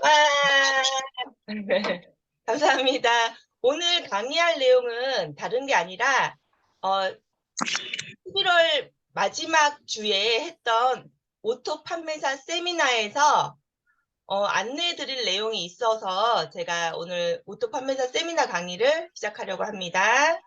와, 감사합니다. 오늘 강의할 내용은 다른 게 아니라 11월 마지막 주에 했던 오토 판매사 세미나에서 안내해 드릴 내용이 있어서 제가 오늘 오토 판매사 세미나 강의를 시작하려고 합니다.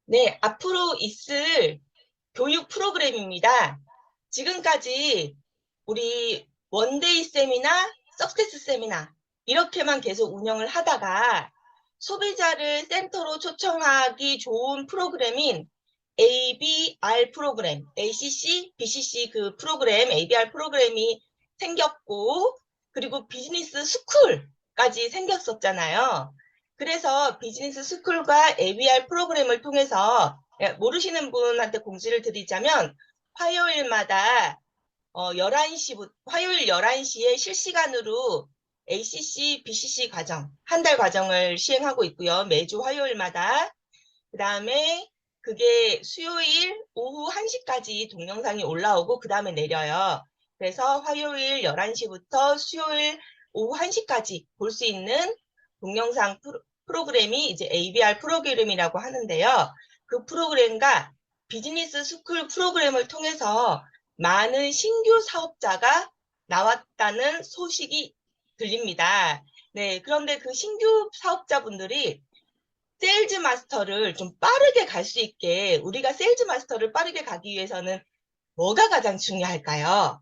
네, 앞으로 있을 교육 프로그램입니다. 지금까지 우리 원데이 세미나, 석세스 세미나 이렇게만 계속 운영을 하다가 소비자를 센터로 초청하기 좋은 프로그램인 ABR 프로그램, ACC, BCC 그 프로그램, ABR 프로그램이 생겼고 그리고 비즈니스 스쿨까지 생겼었잖아요. 그래서 비즈니스 스쿨과 ABR 프로그램을 통해서 모르시는 분한테 공지를 드리자면 화요일마다 11시부터 화요일 11시에 실시간으로 ACC, BCC 과정, 한 달 과정을 시행하고 있고요. 매주 화요일마다. 그다음에 그게 수요일 오후 1시까지 동영상이 올라오고 그다음에 내려요. 그래서 화요일 11시부터 수요일 오후 1시까지 볼 수 있는 동영상 프로그램이 이제 ABR 프로그램이라고 하는데요. 그 프로그램과 비즈니스 스쿨 프로그램을 통해서 많은 신규 사업자가 나왔다는 소식이 들립니다. 네, 그런데 그 신규 사업자분들이 세일즈 마스터를 좀 빠르게 갈 수 있게 우리가 세일즈 마스터를 빠르게 가기 위해서는 뭐가 가장 중요할까요?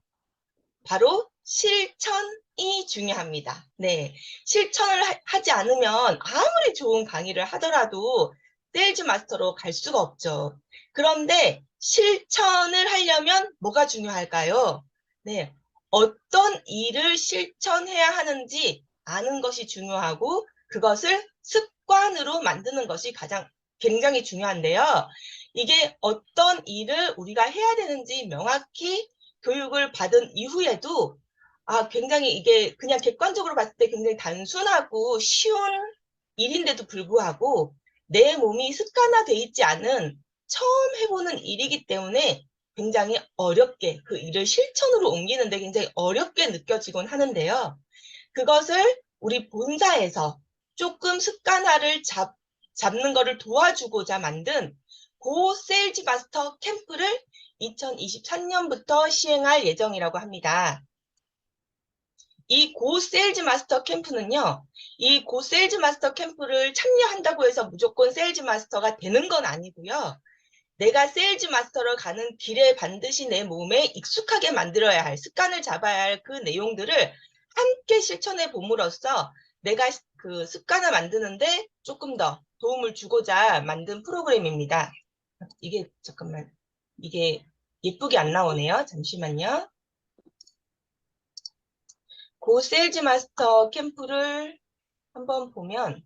바로 실천이 중요합니다. 네, 실천을 하지 않으면 아무리 좋은 강의를 하더라도 세일즈 마스터로 갈 수가 없죠. 그런데 실천을 하려면 뭐가 중요할까요? 네, 어떤 일을 실천해야 하는지 아는 것이 중요하고 그것을 습관으로 만드는 것이 굉장히 중요한데요. 이게 어떤 일을 우리가 해야 되는지 명확히 교육을 받은 이후에도 굉장히 이게 그냥 객관적으로 봤을 때 굉장히 단순하고 쉬운 일인데도 불구하고 내 몸이 습관화돼 있지 않은 처음 해보는 일이기 때문에 굉장히 어렵게 그 일을 실천으로 옮기는데 굉장히 어렵게 느껴지곤 하는데요. 그것을 우리 본사에서 조금 습관화를 잡는 것을 도와주고자 만든 고 세일즈 마스터 캠프를 2023년부터 시행할 예정이라고 합니다. 이 고 세일즈 마스터 캠프는요, 이 고 세일즈 마스터 캠프를 참여한다고 해서 무조건 세일즈 마스터가 되는 건 아니고요. 내가 세일즈 마스터로 가는 길에 반드시 내 몸에 익숙하게 만들어야 할, 습관을 잡아야 할 그 내용들을 함께 실천해 봄으로써 내가 그 습관을 만드는데 조금 더 도움을 주고자 만든 프로그램입니다. 잠깐만, 이게 예쁘게 안 나오네요. 잠시만요. 고 세일즈 마스터 캠프를 한번 보면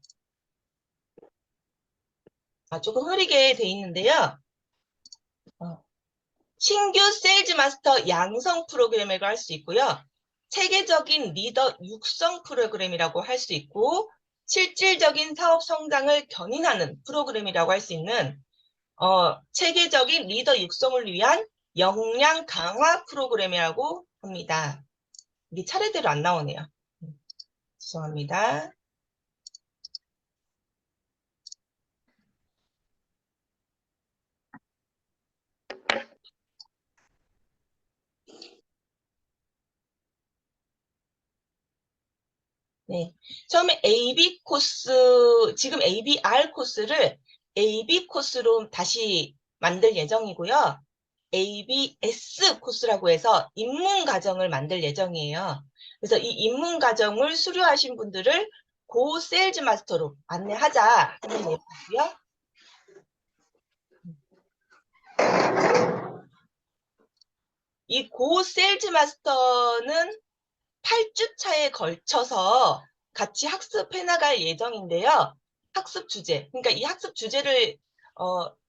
조금 흐리게 돼 있는데요. 신규 세일즈 마스터 양성 프로그램이라고 할 수 있고요. 체계적인 리더 육성 프로그램이라고 할 수 있고 실질적인 사업 성장을 견인하는 프로그램이라고 할 수 있는 체계적인 리더 육성을 위한 역량 강화 프로그램이라고 합니다. 이게 차례대로 안 나오네요. 죄송합니다. 네. 처음에 AB 코스, 지금 ABR 코스를 AB 코스로 다시 만들 예정이고요. ABS 코스라고 해서 입문 과정을 만들 예정이에요. 그래서 이 입문 과정을 수료하신 분들을 고 세일즈 마스터로 안내하자 하는 내용이고요. 이 고 세일즈 마스터는 8주차에 걸쳐서 같이 학습해 나갈 예정인데요. 학습 주제, 그러니까 이 학습 주제를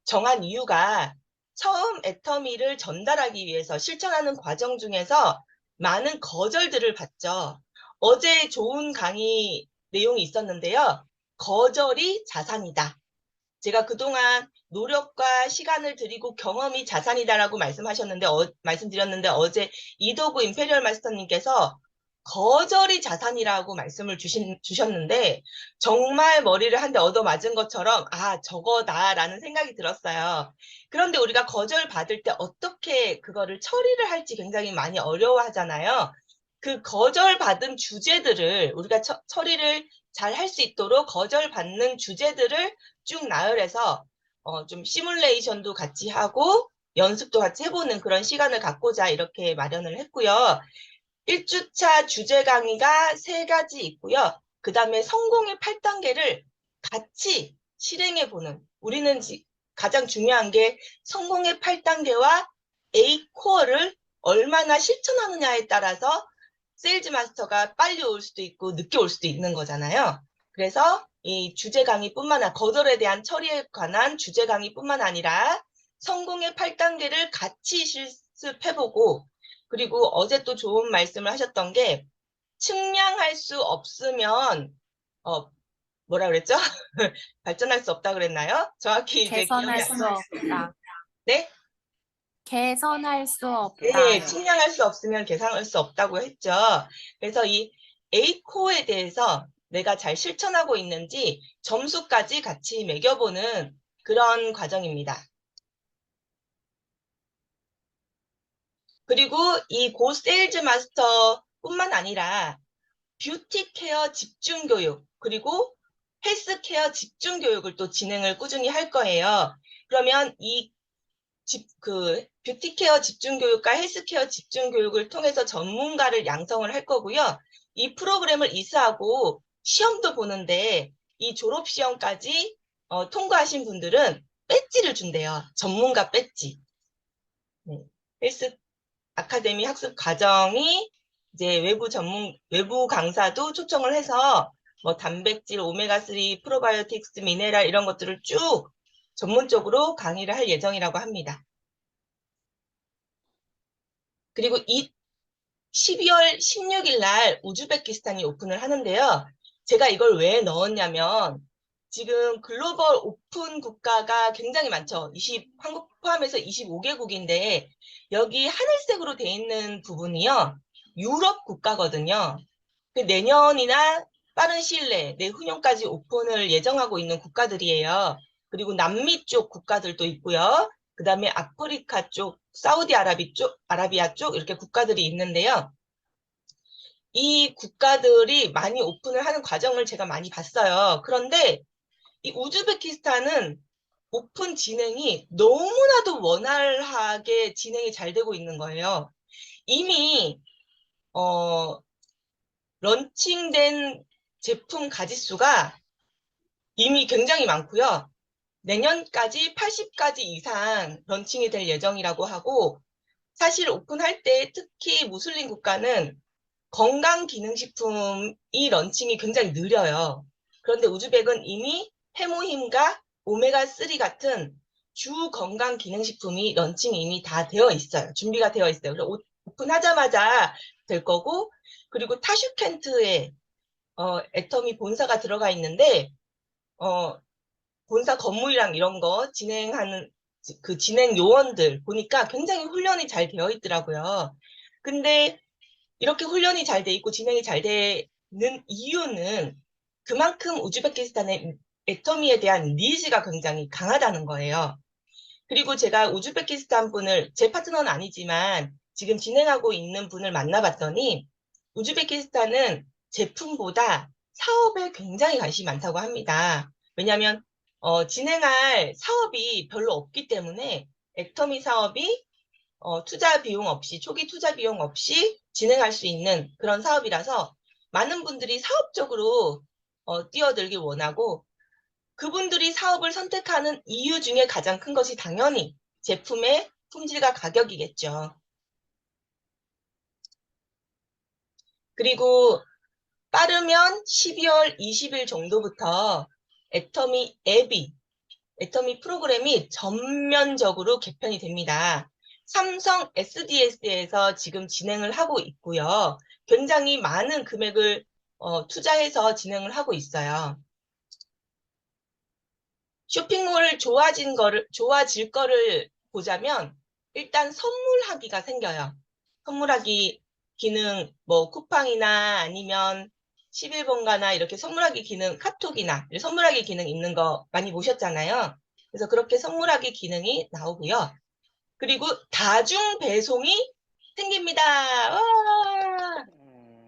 정한 이유가 처음 애터미를 전달하기 위해서 실천하는 과정 중에서 많은 거절들을 받죠. 어제 좋은 강의 내용이 있었는데요. 거절이 자산이다. 제가 그동안 노력과 시간을 들이고 경험이 자산이다라고 말씀드렸는데 어제 이도구 임페리얼 마스터님께서 거절이 자산이라고 말씀을 주셨는데 정말 머리를 한 대 얻어맞은 것처럼 저거다라는 생각이 들었어요. 그런데 우리가 거절 받을 때 어떻게 그거를 처리를 할지 굉장히 많이 어려워하잖아요. 그 거절받은 주제들을 우리가 처리를 잘 할 수 있도록 거절받는 주제들을 쭉 나열해서 좀 시뮬레이션도 같이 하고 연습도 같이 해보는 그런 시간을 갖고자 이렇게 마련을 했고요. 1주차 주제 강의가 3가지 있고요. 그 다음에 성공의 8단계를 같이 실행해보는, 우리는 가장 중요한 게 성공의 8단계와 A코어를 얼마나 실천하느냐에 따라서 세일즈 마스터가 빨리 올 수도 있고 늦게 올 수도 있는 거잖아요. 그래서 이 주제 강의뿐만 아니라 거절에 대한 처리에 관한 주제 강의뿐만 아니라 성공의 8단계를 같이 실습해보고, 그리고 어제 또 좋은 말씀을 하셨던 게 측량할 수 없으면 뭐라 그랬죠? 발전할 수 없다 그랬나요? 정확히 이제 기억이 개선할 수 없다. 네? 개선할 수 네, 없다. 측량할 수 없으면 계산할 수 없다고 했죠. 그래서 이 A코어에 대해서 내가 잘 실천하고 있는지 점수까지 같이 매겨보는 그런 과정입니다. 그리고 이 고 세일즈 마스터뿐만 아니라 뷰티 케어 집중 교육, 그리고 헬스 케어 집중 교육을 또 진행을 꾸준히 할 거예요. 그러면 이 뷰티 케어 집중 교육과 헬스 케어 집중 교육을 통해서 전문가를 양성을 할 거고요. 이 프로그램을 이수하고 시험도 보는데 이 졸업 시험까지 통과하신 분들은 배지를 준대요. 전문가 배지. 네. 헬스 아카데미 학습 과정이 이제 외부 강사도 초청을 해서 뭐 단백질, 오메가3, 프로바이오틱스, 미네랄 이런 것들을 쭉 전문적으로 강의를 할 예정이라고 합니다. 그리고 12월 16일 날 우즈베키스탄이 오픈을 하는데요. 제가 이걸 왜 넣었냐면 지금 글로벌 오픈 국가가 굉장히 많죠. 한국 포함해서 25개국인데 여기 하늘색으로 돼 있는 부분이요. 유럽 국가거든요. 내년이나 빠른 시일 내에 내후년까지 오픈을 예정하고 있는 국가들이에요. 그리고 남미 쪽 국가들도 있고요. 그 다음에 아프리카 쪽, 아라비아 쪽 이렇게 국가들이 있는데요. 이 국가들이 많이 오픈을 하는 과정을 제가 많이 봤어요. 그런데 이 우즈베키스탄은 오픈 진행이 너무나도 원활하게 진행이 잘 되고 있는 거예요. 이미 런칭된 제품 가짓수가 이미 굉장히 많고요. 내년까지 80가지 이상 런칭이 될 예정이라고 하고, 사실 오픈할 때 특히 무슬림 국가는 건강기능식품이 런칭이 굉장히 느려요. 그런데 우즈벡은 이미 해모힘과 오메가3 같은 주 건강기능식품이 런칭이 이미 다 되어 있어요. 준비가 되어 있어요. 그래서 오픈하자마자 될 거고, 그리고 타슈켄트에 애터미 본사가 들어가 있는데 본사 건물이랑 이런 거 진행하는 그 진행 요원들 보니까 굉장히 훈련이 잘 되어 있더라고요. 근데 이렇게 훈련이 잘 돼 있고 진행이 잘 되는 이유는 그만큼 우즈베키스탄의 애터미에 대한 니즈가 굉장히 강하다는 거예요. 그리고 제가 우즈베키스탄 분을, 제 파트너는 아니지만 지금 진행하고 있는 분을 만나봤더니 우즈베키스탄은 제품보다 사업에 굉장히 관심이 많다고 합니다. 왜냐하면 진행할 사업이 별로 없기 때문에 애터미 사업이 투자 비용 없이, 초기 투자 비용 없이 진행할 수 있는 그런 사업이라서 많은 분들이 사업적으로 뛰어들길 원하고, 그분들이 사업을 선택하는 이유 중에 가장 큰 것이 당연히 제품의 품질과 가격이겠죠. 그리고 빠르면 12월 20일 정도부터 애터미 프로그램이 전면적으로 개편이 됩니다. 삼성 SDS에서 지금 진행을 하고 있고요. 굉장히 많은 금액을 투자해서 진행을 하고 있어요. 쇼핑몰 좋아질 거를 보자면 일단 선물하기가 생겨요. 선물하기 기능, 뭐 쿠팡이나 아니면 11번가나 이렇게 선물하기 기능, 카톡이나 선물하기 기능 있는 거 많이 보셨잖아요. 그래서 그렇게 선물하기 기능이 나오고요. 그리고 다중 배송이 생깁니다. 와!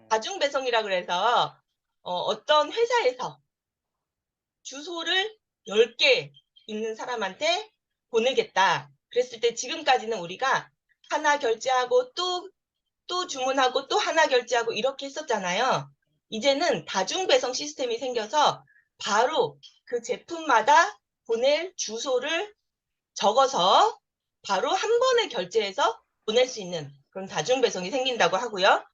다중 배송이라 그래서 어떤 회사에서 주소를 10개 있는 사람한테 보내겠다. 그랬을 때 지금까지는 우리가 하나 결제하고 또 주문하고 또 하나 결제하고 이렇게 했었잖아요. 이제는 다중 배송 시스템이 생겨서 바로 그 제품마다 보낼 주소를 적어서 바로 한 번에 결제해서 보낼 수 있는 그런 다중 배송이 생긴다고 하고요.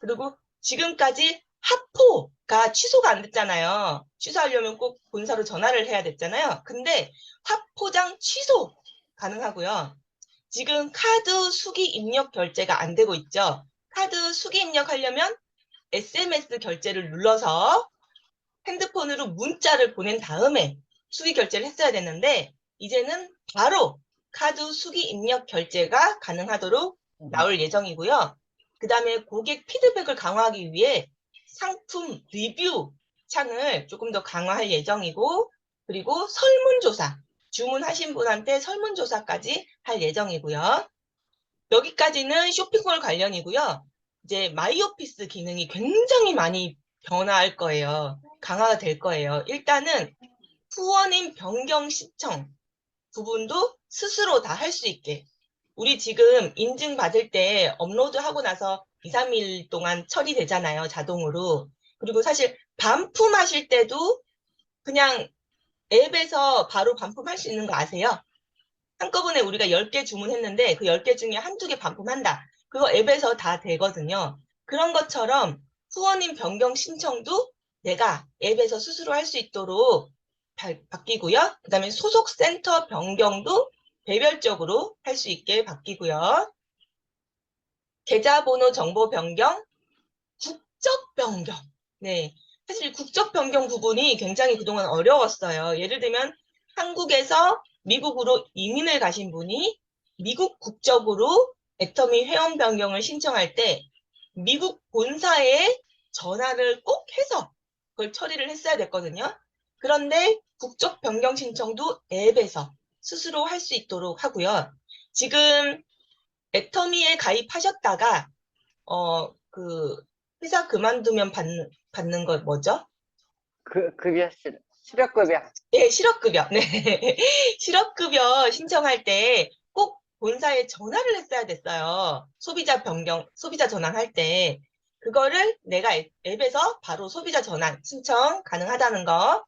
그리고 지금까지 화포가 취소가 안 됐잖아요. 취소하려면 꼭 본사로 전화를 해야 됐잖아요. 근데 화포장 취소 가능하고요. 지금 카드 수기 입력 결제가 안 되고 있죠. 카드 수기 입력하려면 SMS 결제를 눌러서 핸드폰으로 문자를 보낸 다음에 수기 결제를 했어야 됐는데 이제는 바로 카드 수기 입력 결제가 가능하도록 나올 예정이고요. 그 다음에 고객 피드백을 강화하기 위해 상품 리뷰 창을 조금 더 강화할 예정이고 그리고 설문조사, 주문하신 분한테 설문조사까지 할 예정이고요. 여기까지는 쇼핑몰 관련이고요. 이제 마이오피스 기능이 굉장히 많이 변화할 거예요. 강화가 될 거예요. 일단은 후원인 변경 신청 부분도 스스로 다 할 수 있게. 우리 지금 인증받을 때 업로드하고 나서 2, 3일 동안 처리되잖아요. 자동으로. 그리고 사실 반품하실 때도 그냥 앱에서 바로 반품할 수 있는 거 아세요? 한꺼번에 우리가 10개 주문했는데 그 10개 중에 한두 개 반품한다. 그거 앱에서 다 되거든요. 그런 것처럼 후원인 변경 신청도 내가 앱에서 스스로 할 수 있도록 바뀌고요. 그 다음에 소속 센터 변경도 개별적으로 할 수 있게 바뀌고요. 계좌번호 정보 변경, 국적 변경. 네. 사실 국적 변경 부분이 굉장히 그동안 어려웠어요. 예를 들면 한국에서 미국으로 이민을 가신 분이 미국 국적으로 애터미 회원 변경을 신청할 때 미국 본사에 전화를 꼭 해서 그걸 처리를 했어야 됐거든요. 그런데 국적 변경 신청도 앱에서 스스로 할 수 있도록 하고요. 지금 애터미에 가입하셨다가 그 회사 그만두면 받는 거 뭐죠? 급여, 실업급여. 예, 실업급여. 네. 실업급여 신청할 때 꼭 본사에 전화를 했어야 됐어요. 소비자 변경, 소비자 전환할 때. 그거를 내가 앱에서 바로 소비자 전환 신청 가능하다는 거.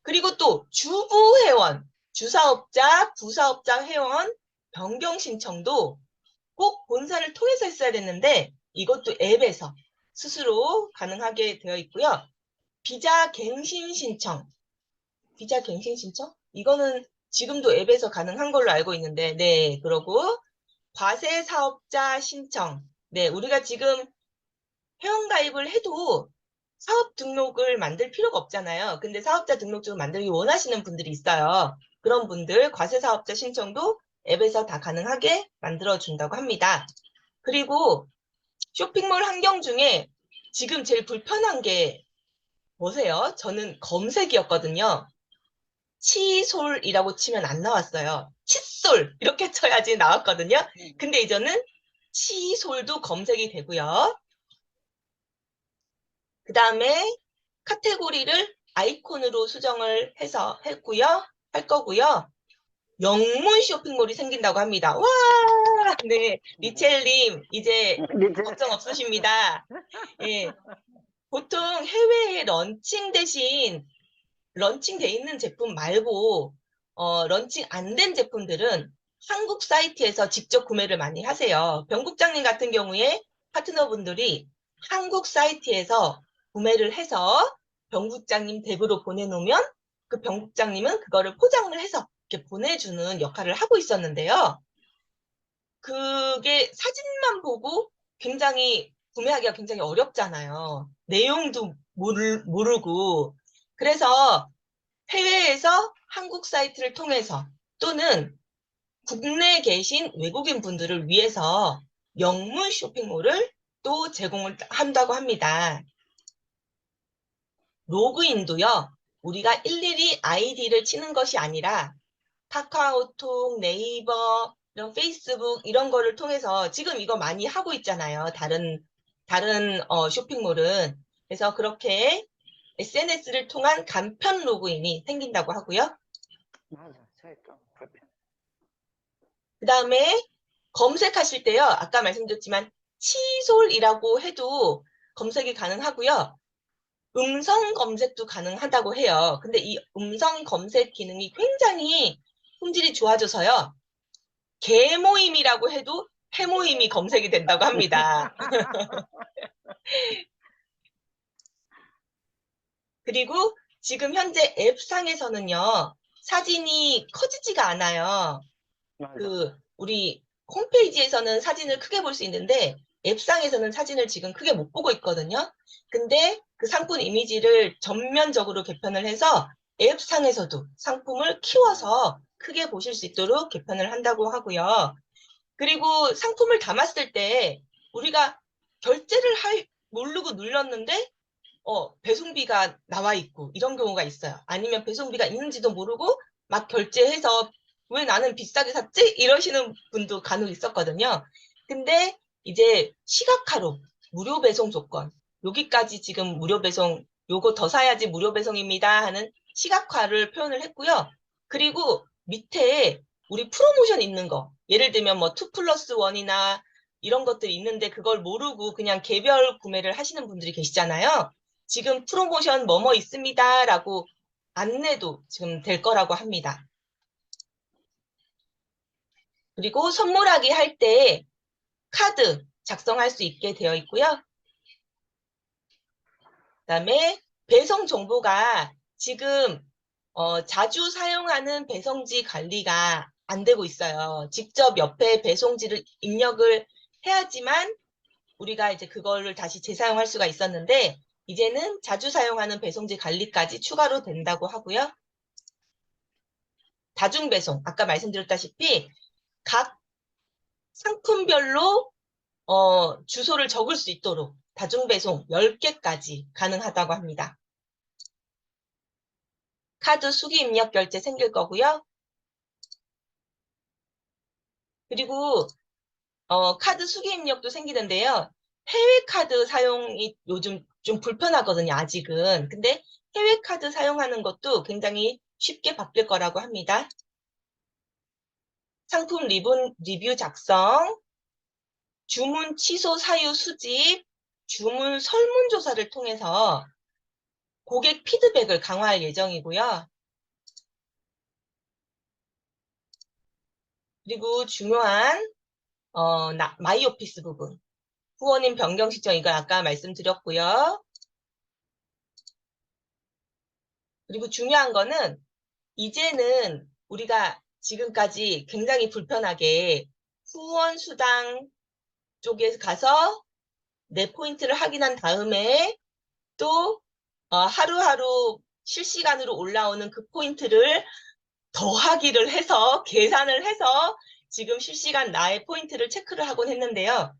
그리고 또 주부 회원, 주사업자, 부사업자 회원 변경 신청도 꼭 본사를 통해서 했어야 됐는데 이것도 앱에서 스스로 가능하게 되어 있고요. 비자 갱신 신청. 비자 갱신 신청? 이거는 지금도 앱에서 가능한 걸로 알고 있는데, 네, 그러고 과세 사업자 신청. 네, 우리가 지금 회원가입을 해도 사업 등록을 만들 필요가 없잖아요. 근데 사업자 등록증을 만들기 원하시는 분들이 있어요. 그런 분들 과세 사업자 신청도 앱에서 다 가능하게 만들어준다고 합니다. 그리고 쇼핑몰 환경 중에 지금 제일 불편한 게 뭐세요? 저는 검색이었거든요. 치솔이라고 치면 안 나왔어요. 칫솔 이렇게 쳐야지 나왔거든요. 근데 이제는 치솔도 검색이 되고요. 그 다음에 카테고리를 아이콘으로 수정을 해서 할 거고요. 영문 쇼핑몰이 생긴다고 합니다. 와, 네, 리첼님 이제 걱정 없으십니다. 예, 보통 해외에 런칭 대신 런칭돼 있는 제품 말고 런칭 안 된 제품들은 한국 사이트에서 직접 구매를 많이 하세요. 병국장님 같은 경우에 파트너분들이 한국 사이트에서 구매를 해서 병국장님 댁으로 보내놓으면 그 병국장님은 그거를 포장을 해서 이렇게 보내주는 역할을 하고 있었는데요. 그게 사진만 보고 굉장히 구매하기가 굉장히 어렵잖아요. 내용도 모르고. 그래서 해외에서 한국 사이트를 통해서 또는 국내에 계신 외국인 분들을 위해서 명문 쇼핑몰을 또 제공을 한다고 합니다. 로그인도요, 우리가 일일이 아이디를 치는 것이 아니라 카카오톡, 네이버, 이런 페이스북 이런 거를 통해서 지금 이거 많이 하고 있잖아요. 다른 쇼핑몰은. 그래서 그렇게 SNS를 통한 간편 로그인이 생긴다고 하고요. 맞아. 저희 좀 불편. 그 다음에 검색하실 때요. 아까 말씀드렸지만 치솔이라고 해도 검색이 가능하고요. 음성 검색도 가능하다고 해요. 근데 이 음성 검색 기능이 굉장히 품질이 좋아져서요. 개모임이라고 해도 해모임이 검색이 된다고 합니다. 그리고 지금 현재 앱상에서는요. 사진이 커지지가 않아요. 맞아. 우리 홈페이지에서는 사진을 크게 볼 수 있는데 앱상에서는 사진을 지금 크게 못 보고 있거든요. 근데 그 상품 이미지를 전면적으로 개편을 해서 앱상에서도 상품을 키워서 크게 보실 수 있도록 개편을 한다고 하고요. 그리고 상품을 담았을 때 우리가 결제를 모르고 눌렀는데 배송비가 나와 있고 이런 경우가 있어요. 아니면 배송비가 있는지도 모르고 막 결제해서 왜 나는 비싸게 샀지? 이러시는 분도 간혹 있었거든요. 근데 이제 시각화로 무료 배송 조건, 여기까지 지금 무료 배송, 요거 더 사야지 무료 배송입니다 하는 시각화를 표현을 했고요. 그리고 밑에 우리 프로모션 있는 거, 예를 들면 뭐 2+1이나 이런 것들이 있는데 그걸 모르고 그냥 개별 구매를 하시는 분들이 계시잖아요. 지금 프로모션 뭐뭐 있습니다라고 안내도 지금 될 거라고 합니다. 그리고 선물하기 할 때 카드 작성할 수 있게 되어 있고요. 그다음에 배송 정보가 지금 자주 사용하는 배송지 관리가 안 되고 있어요. 직접 옆에 배송지를 입력을 해야지만 우리가 이제 그거를 다시 재사용할 수가 있었는데 이제는 자주 사용하는 배송지 관리까지 추가로 된다고 하고요. 다중배송, 아까 말씀드렸다시피 각 상품별로 주소를 적을 수 있도록 다중배송 10개까지 가능하다고 합니다. 카드 수기 입력 결제 생길 거고요. 그리고 카드 수기 입력도 생기는데요. 해외 카드 사용이 요즘 좀 불편하거든요, 아직은. 근데 해외 카드 사용하는 것도 굉장히 쉽게 바뀔 거라고 합니다. 상품 리뷰 작성, 주문 취소 사유 수집, 주문 설문조사를 통해서 고객 피드백을 강화할 예정이고요. 그리고 중요한 마이오피스 부분, 후원인 변경 시청 이걸 아까 말씀드렸고요. 그리고 중요한 거는 이제는 우리가 지금까지 굉장히 불편하게 후원 수당 쪽에 가서 내 포인트를 확인한 다음에 또 하루하루 실시간으로 올라오는 그 포인트를 더하기를 해서 계산을 해서 지금 실시간 나의 포인트를 체크를 하곤 했는데요.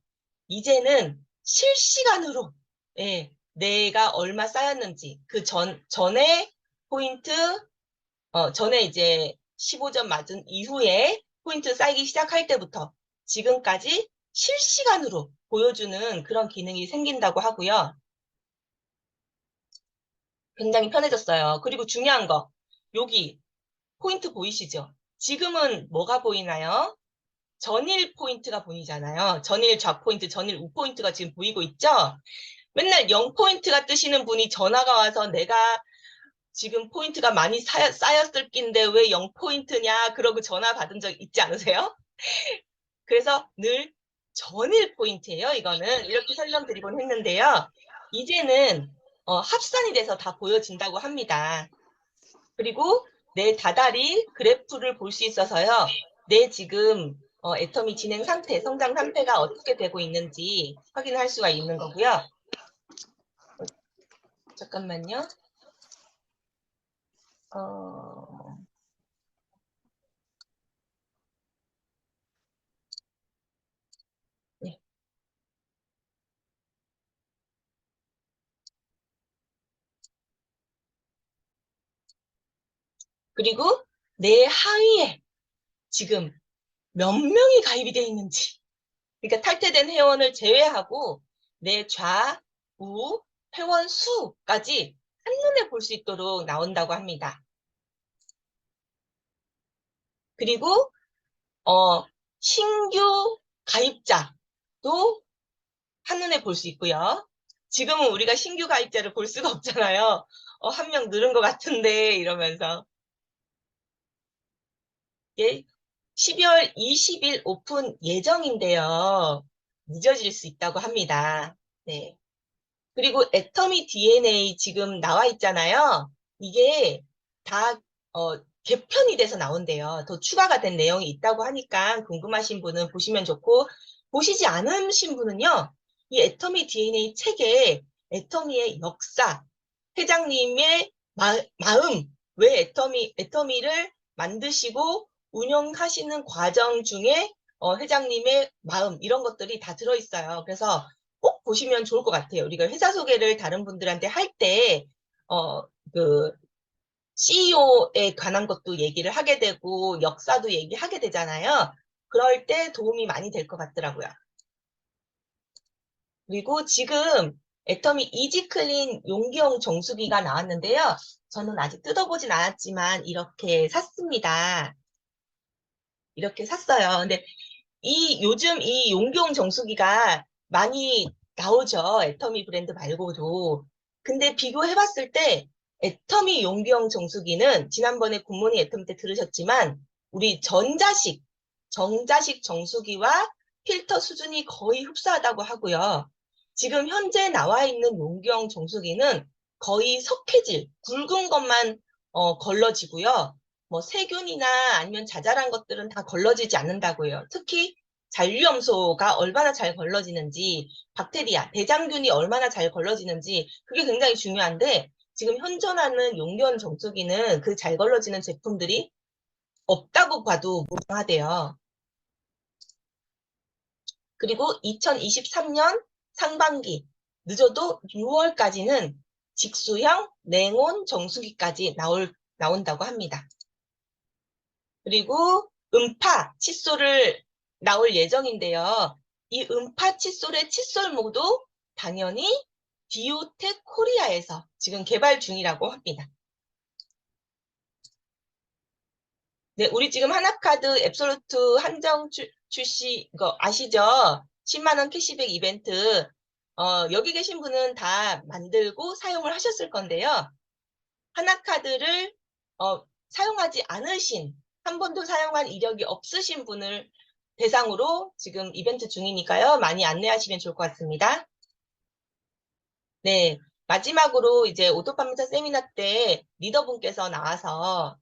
이제는 실시간으로 내가 얼마 쌓였는지 그 전에 포인트 전에 이제 15점 맞은 이후에 포인트 쌓이기 시작할 때부터 지금까지 실시간으로 보여주는 그런 기능이 생긴다고 하고요. 굉장히 편해졌어요. 그리고 중요한 거, 여기 포인트 보이시죠? 지금은 뭐가 보이나요? 전일 포인트가 보이잖아요. 전일 좌포인트, 전일 우포인트가 지금 보이고 있죠? 맨날 0포인트가 뜨시는 분이 전화가 와서 내가 지금 포인트가 많이 쌓였을 낀데 왜 0포인트냐 그러고 전화 받은 적 있지 않으세요? 그래서 늘 전일 포인트예요. 이거는 이렇게 설명드리곤 했는데요. 이제는 합산이 돼서 다 보여진다고 합니다. 그리고 내 다달이 그래프를 볼 수 있어서요. 내 지금 애터미 진행 상태, 성장 상태가 어떻게 되고 있는지 확인할 수가 있는 거고요. 잠깐만요. 그리고 내 하위에 지금 몇 명이 가입이 되어 있는지. 그러니까 탈퇴된 회원을 제외하고 내 좌우 회원 수까지 한눈에 볼 수 있도록 나온다고 합니다. 그리고 신규 가입자도 한눈에 볼 수 있고요. 지금은 우리가 신규 가입자를 볼 수가 없잖아요. 한 명 늘은 것 같은데 이러면서. 예, 12월 20일 오픈 예정인데요. 늦어질 수 있다고 합니다. 네. 그리고 애터미 DNA 지금 나와 있잖아요. 이게 다 개편이 돼서 나온대요. 더 추가가 된 내용이 있다고 하니까 궁금하신 분은 보시면 좋고, 보시지 않으신 분은요, 이 애터미 DNA 책에 애터미의 역사, 회장님의 마음, 왜 애터미를 만드시고 운영하시는 과정 중에 회장님의 마음, 이런 것들이 다 들어있어요. 그래서 꼭 보시면 좋을 것 같아요. 우리가 회사 소개를 다른 분들한테 할 때, 그, CEO에 관한 것도 얘기를 하게 되고, 역사도 얘기하게 되잖아요. 그럴 때 도움이 많이 될 것 같더라고요. 그리고 지금 애터미 이지클린 용기용 정수기가 나왔는데요. 저는 아직 뜯어보진 않았지만, 이렇게 샀습니다. 이렇게 샀어요. 근데 요즘 이 용기용 정수기가 많이 나오죠. 애터미 브랜드 말고도. 근데 비교해봤을 때 애터미 용기용 정수기는 지난번에 굿모닝 애터미 때 들으셨지만 우리 정자식 정수기와 필터 수준이 거의 흡사하다고 하고요. 지금 현재 나와 있는 용기용 정수기는 거의 석회질, 굵은 것만 걸러지고요. 뭐 세균이나 아니면 자잘한 것들은 다 걸러지지 않는다고요. 특히 잔류염소가 얼마나 잘 걸러지는지, 박테리아, 대장균이 얼마나 잘 걸러지는지 그게 굉장히 중요한데 지금 현존하는 용기용 정수기는 그 잘 걸러지는 제품들이 없다고 봐도 무방하대요. 그리고 2023년 상반기, 늦어도 6월까지는 직수형 냉온 정수기까지 나온다고 합니다. 그리고 음파 칫솔을 나올 예정인데요. 이 음파 칫솔의 칫솔모도 당연히 디오텍 코리아에서 지금 개발 중이라고 합니다. 네, 우리 지금 하나카드 앱솔루트 한정 출시, 이거 아시죠? 10만 원 캐시백 이벤트. 여기 계신 분은 다 만들고 사용을 하셨을 건데요. 하나카드를 사용하지 않으신, 한 번도 사용한 이력이 없으신 분을 대상으로 지금 이벤트 중이니까요. 많이 안내하시면 좋을 것 같습니다. 네, 마지막으로 이제 오토파미터 세미나 때 리더분께서 나와서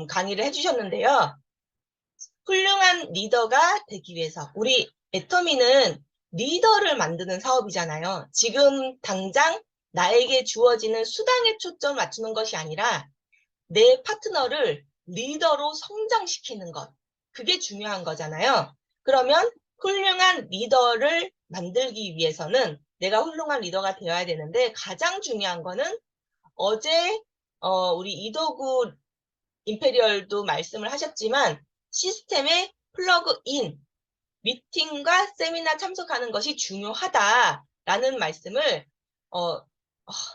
강의를 해주셨는데요. 훌륭한 리더가 되기 위해서 우리 애터미는 리더를 만드는 사업이잖아요. 지금 당장 나에게 주어지는 수당에 초점 맞추는 것이 아니라 내 파트너를 리더로 성장시키는 것. 그게 중요한 거잖아요. 그러면 훌륭한 리더를 만들기 위해서는 내가 훌륭한 리더가 되어야 되는데 가장 중요한 거는 어제 우리 이도구 임페리얼도 말씀을 하셨지만 시스템에 플러그인, 미팅과 세미나 참석하는 것이 중요하다라는 말씀을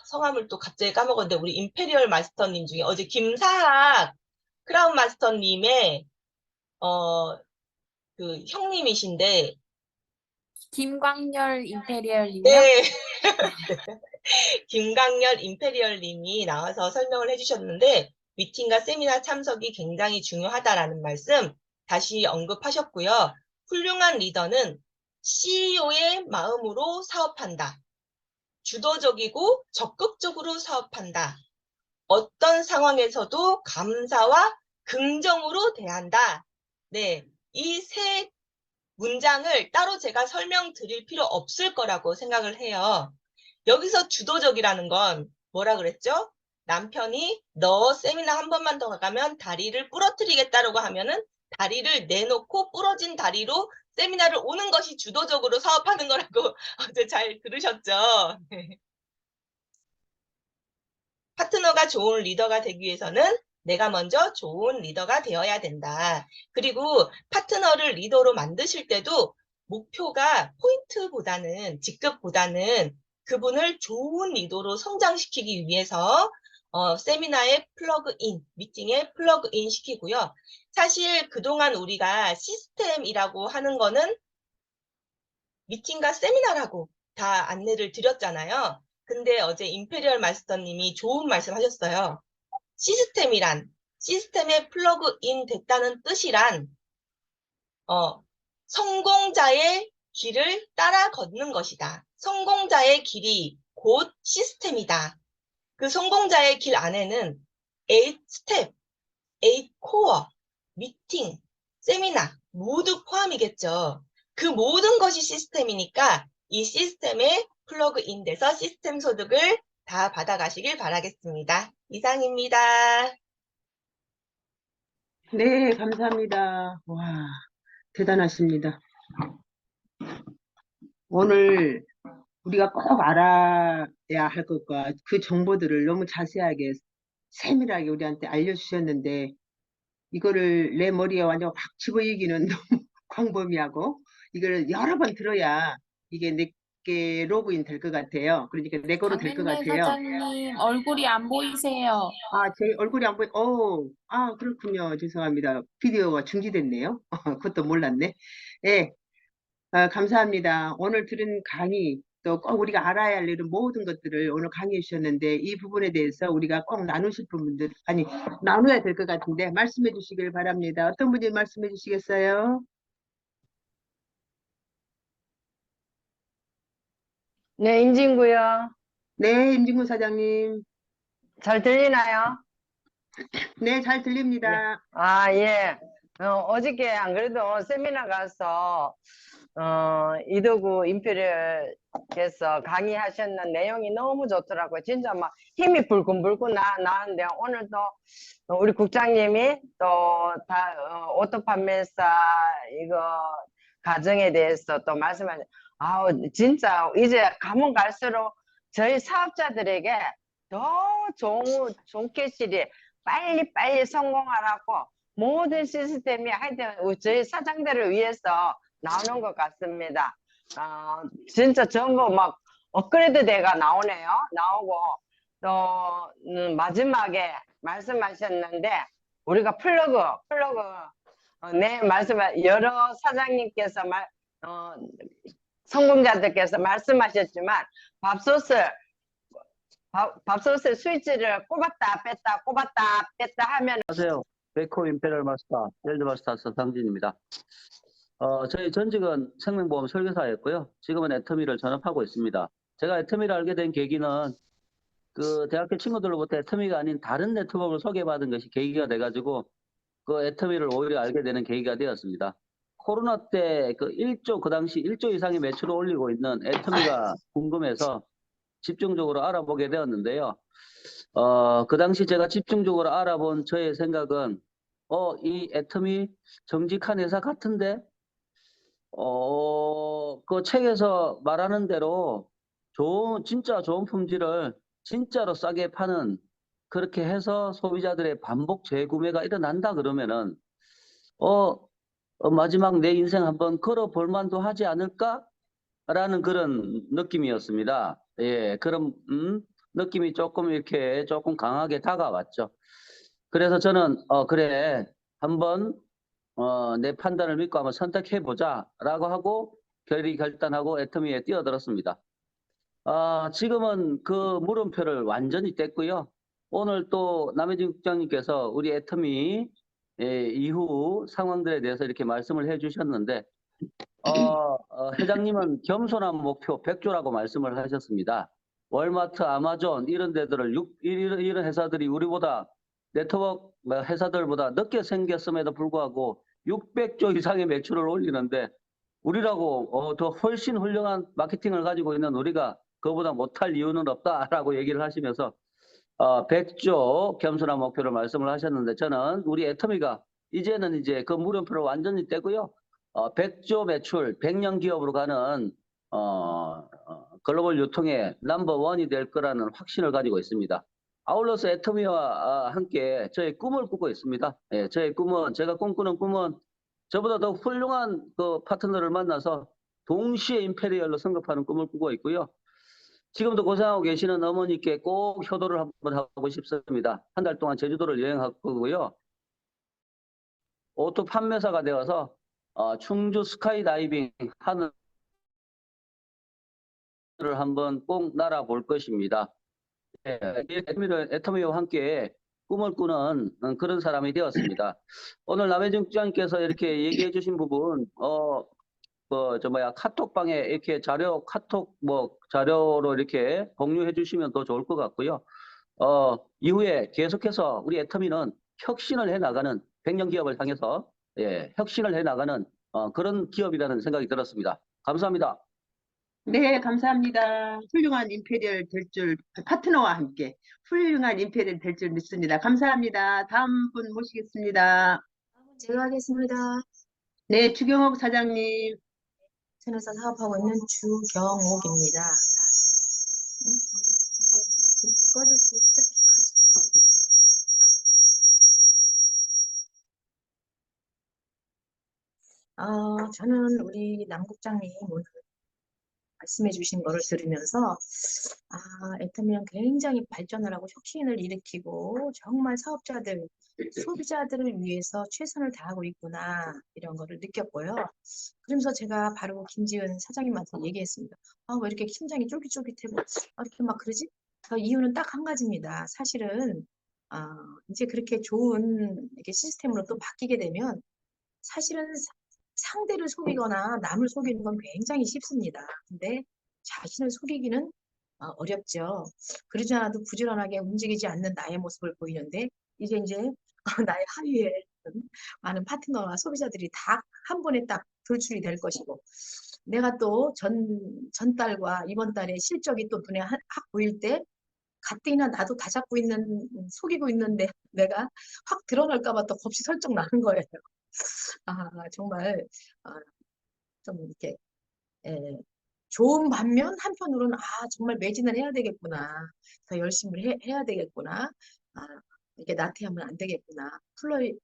성함을 또 갑자기 까먹었는데 우리 임페리얼 마스터님 중에 어제 김사학 크라운 마스터님의 그 형님이신데 김광열 임페리얼님이요? 네. 김강렬 임페리얼님이 나와서 설명을 해주셨는데 미팅과 세미나 참석이 굉장히 중요하다라는 말씀 다시 언급하셨고요. 훌륭한 리더는 CEO의 마음으로 사업한다. 주도적이고 적극적으로 사업한다. 어떤 상황에서도 감사와 긍정으로 대한다. 네, 이 세 문장을 따로 제가 설명드릴 필요 없을 거라고 생각을 해요. 여기서 주도적이라는 건 뭐라 그랬죠? 남편이 너 세미나 한 번만 더 가면 다리를 부러뜨리겠다라고 하면은 다리를 내놓고 부러진 다리로 세미나를 오는 것이 주도적으로 사업하는 거라고 어제 잘 들으셨죠? 파트너가 좋은 리더가 되기 위해서는 내가 먼저 좋은 리더가 되어야 된다. 그리고 파트너를 리더로 만드실 때도 목표가 포인트보다는, 직급보다는 그분을 좋은 리더로 성장시키기 위해서 세미나에 플러그인, 미팅에 플러그인 시키고요. 사실 그동안 우리가 시스템이라고 하는 거는 미팅과 세미나라고 다 안내를 드렸잖아요. 근데 어제 임페리얼 마스터님이 좋은 말씀 하셨어요. 시스템에 플러그인 됐다는 뜻이란, 성공자의 길을 따라 걷는 것이다. 성공자의 길이 곧 시스템이다. 그 성공자의 길 안에는 8스텝, 8코어, 미팅, 세미나 모두 포함이겠죠. 그 모든 것이 시스템이니까 이 시스템에 플러그인 돼서 시스템 소득을 다 받아가시길 바라겠습니다. 이상입니다. 네, 감사합니다. 와, 대단하십니다. 오늘 우리가 꼭 알아야 할 것과 그 정보들을 너무 자세하게 세밀하게 우리한테 알려주셨는데 이거를 내 머리에 완전 확 집어이기는 너무 광범위하고 이걸 여러 번 들어야 이게 내게 로그인 될 것 같아요. 그러니까 내 거로 될 것 강윤래 같아요. 사장님 얼굴이 안 보이세요. 아, 제 얼굴이 안 보이, 그렇군요. 죄송합니다. 비디오가 중지됐네요. 그것도 몰랐네. 예, 감사합니다. 오늘 들은 강의, 또 꼭 우리가 알아야 할 일은 모든 것들을 오늘 강의해 주셨는데, 이 부분에 대해서 우리가 꼭 나누실 분들, 아니, 나눠야 될 것 같은데, 말씀해 주시길 바랍니다. 어떤 분이 말씀해 주시겠어요? 네, 임진구요. 네, 임진구 사장님. 잘 들리나요? 네, 잘 들립니다. 아, 예. 어저께 안 그래도 세미나 가서, 이도구 임페리얼께서 강의하셨는 내용이 너무 좋더라고요. 진짜 막 힘이 불끈불끈 나는데, 오늘도 우리 국장님이 또 오토 판매사 이거 가정에 대해서 또 말씀하신, 진짜 이제 가면 갈수록 저희 사업자들에게 더 좋은 캐시리 빨리 성공하라고 모든 시스템이 하여튼 저희 사장들을 위해서 나오는 것 같습니다. 진짜 전부 막 업그레이드 돼가 나오네요. 나오고 또 마지막에 말씀하셨는데 우리가 네 말씀 여러 사장님께서 성공자들께서 말씀하셨지만 밥솥을 스위치를 꼽았다 뺐다 하면 안녕하세요. 베이코 임페리얼 마스터, 웰드 마스터스 상진입니다. 저희 전직은 생명보험 설계사였고요. 지금은 애터미를 전업하고 있습니다. 제가 애터미를 알게 된 계기는 그 대학교 친구들로부터 애터미가 아닌 다른 네트워크를 소개받은 것이 계기가 돼가지고 그 애터미를 오히려 알게 되는 계기가 되었습니다. 코로나 때 그 당시 1조 이상의 매출을 올리고 있는 애터미가 궁금해서 집중적으로 알아보게 되었는데요. 그 당시 제가 집중적으로 알아본 저의 생각은, 이 애터미 정직한 회사 같은데, 그 책에서 말하는 대로 진짜 좋은 품질을 진짜로 싸게 파는, 그렇게 해서 소비자들의 반복 재구매가 일어난다 그러면은, 마지막 내 인생 한번 걸어볼 만도 하지 않을까? 라는 그런 느낌이었습니다. 예, 그런, 느낌이 조금 강하게 다가왔죠. 그래서 저는, 그래, 한번, 내 판단을 믿고 한번 선택해보자, 라고 하고, 결단하고 애터미에 뛰어들었습니다. 지금은 그 물음표를 완전히 뗐고요. 오늘 또 남해진 국장님께서 우리 애터미 이후 상황들에 대해서 이렇게 말씀을 해주셨는데, 회장님은 겸손한 목표 100조라고 말씀을 하셨습니다. 월마트, 아마존 이런 데들을 이런 회사들이 우리보다 네트워크 회사들보다 늦게 생겼음에도 불구하고 600조 이상의 매출을 올리는데 우리라고 더 훨씬 훌륭한 마케팅을 가지고 있는 우리가 그보다 못할 이유는 없다라고 얘기를 하시면서 100조 겸손한 목표를 말씀을 하셨는데 저는 우리 애터미가 이제는 이제 그 물음표를 완전히 떼고요. 100조 매출, 100년 기업으로 가는 글로벌 유통의 넘버 원이 될 거라는 확신을 가지고 있습니다. 아울러서 애터미와 함께 저의 꿈을 꾸고 있습니다. 예, 제가 꿈꾸는 꿈은 저보다 더 훌륭한 그 파트너를 만나서 동시에 임페리얼로 성급하는 꿈을 꾸고 있고요. 지금도 고생하고 계시는 어머니께 꼭 효도를 한번 하고 싶습니다. 한 달 동안 제주도를 여행할 거고요. 오토 판매사가 되어서 충주 스카이다이빙 하늘을 한번 꼭 날아볼 것입니다. 예, 애터미와 함께 꿈을 꾸는 그런 사람이 되었습니다. 오늘 남해준 국장님께서 이렇게 얘기해 주신 부분, 카톡방에 이렇게 카톡 자료로 이렇게 공유해 주시면 더 좋을 것 같고요. 이후에 계속해서 우리 애터미는 혁신을 해 나가는 100년 기업을 향해서 혁신을 해 나가는 그런 기업이라는 생각이 들었습니다. 감사합니다. 네, 감사합니다. 훌륭한 임페리얼 될 줄, 파트너와 함께 훌륭한 임페리얼 될 줄 믿습니다. 감사합니다. 다음 분 모시겠습니다. 제가 하겠습니다. 네, 주경옥 사장님. 천에서 사업하고 있는 주경옥입니다. 꺼질 수 있어? 저는 우리 남국장님 오늘 말씀해 주신 거를 들으면서 애터미는 굉장히 발전을 하고 혁신을 일으키고 정말 사업자들, 소비자들을 위해서 최선을 다하고 있구나 이런 거를 느꼈고요. 그러면서 제가 바로 김지은 사장님한테 얘기했습니다. 왜 이렇게 심장이 쫄깃쫄깃하고 이렇게 막 그러지? 그 이유는 딱 한 가지입니다. 사실은 이제 그렇게 좋은 이렇게 시스템으로 또 바뀌게 되면 사실은 상대를 속이거나 남을 속이는 건 굉장히 쉽습니다. 근데 자신을 속이기는 어렵죠. 그러지 않아도 부지런하게 움직이지 않는 나의 모습을 보이는데 이제 나의 하위에 많은 파트너와 소비자들이 다 한 번에 딱 돌출이 될 것이고 내가 또 전달과 이번 달에 실적이 또 눈에 확 보일 때 가뜩이나 나도 다 잡고 있는 속이고 있는데 내가 확 드러날까 봐 또 겁이 설쩍 나는 거예요. 정말 좀 이렇게 좋은 반면 한편으로는 정말 매진을 해야 되겠구나. 더 열심히 해야 되겠구나. 이렇게 나태하면 안 되겠구나.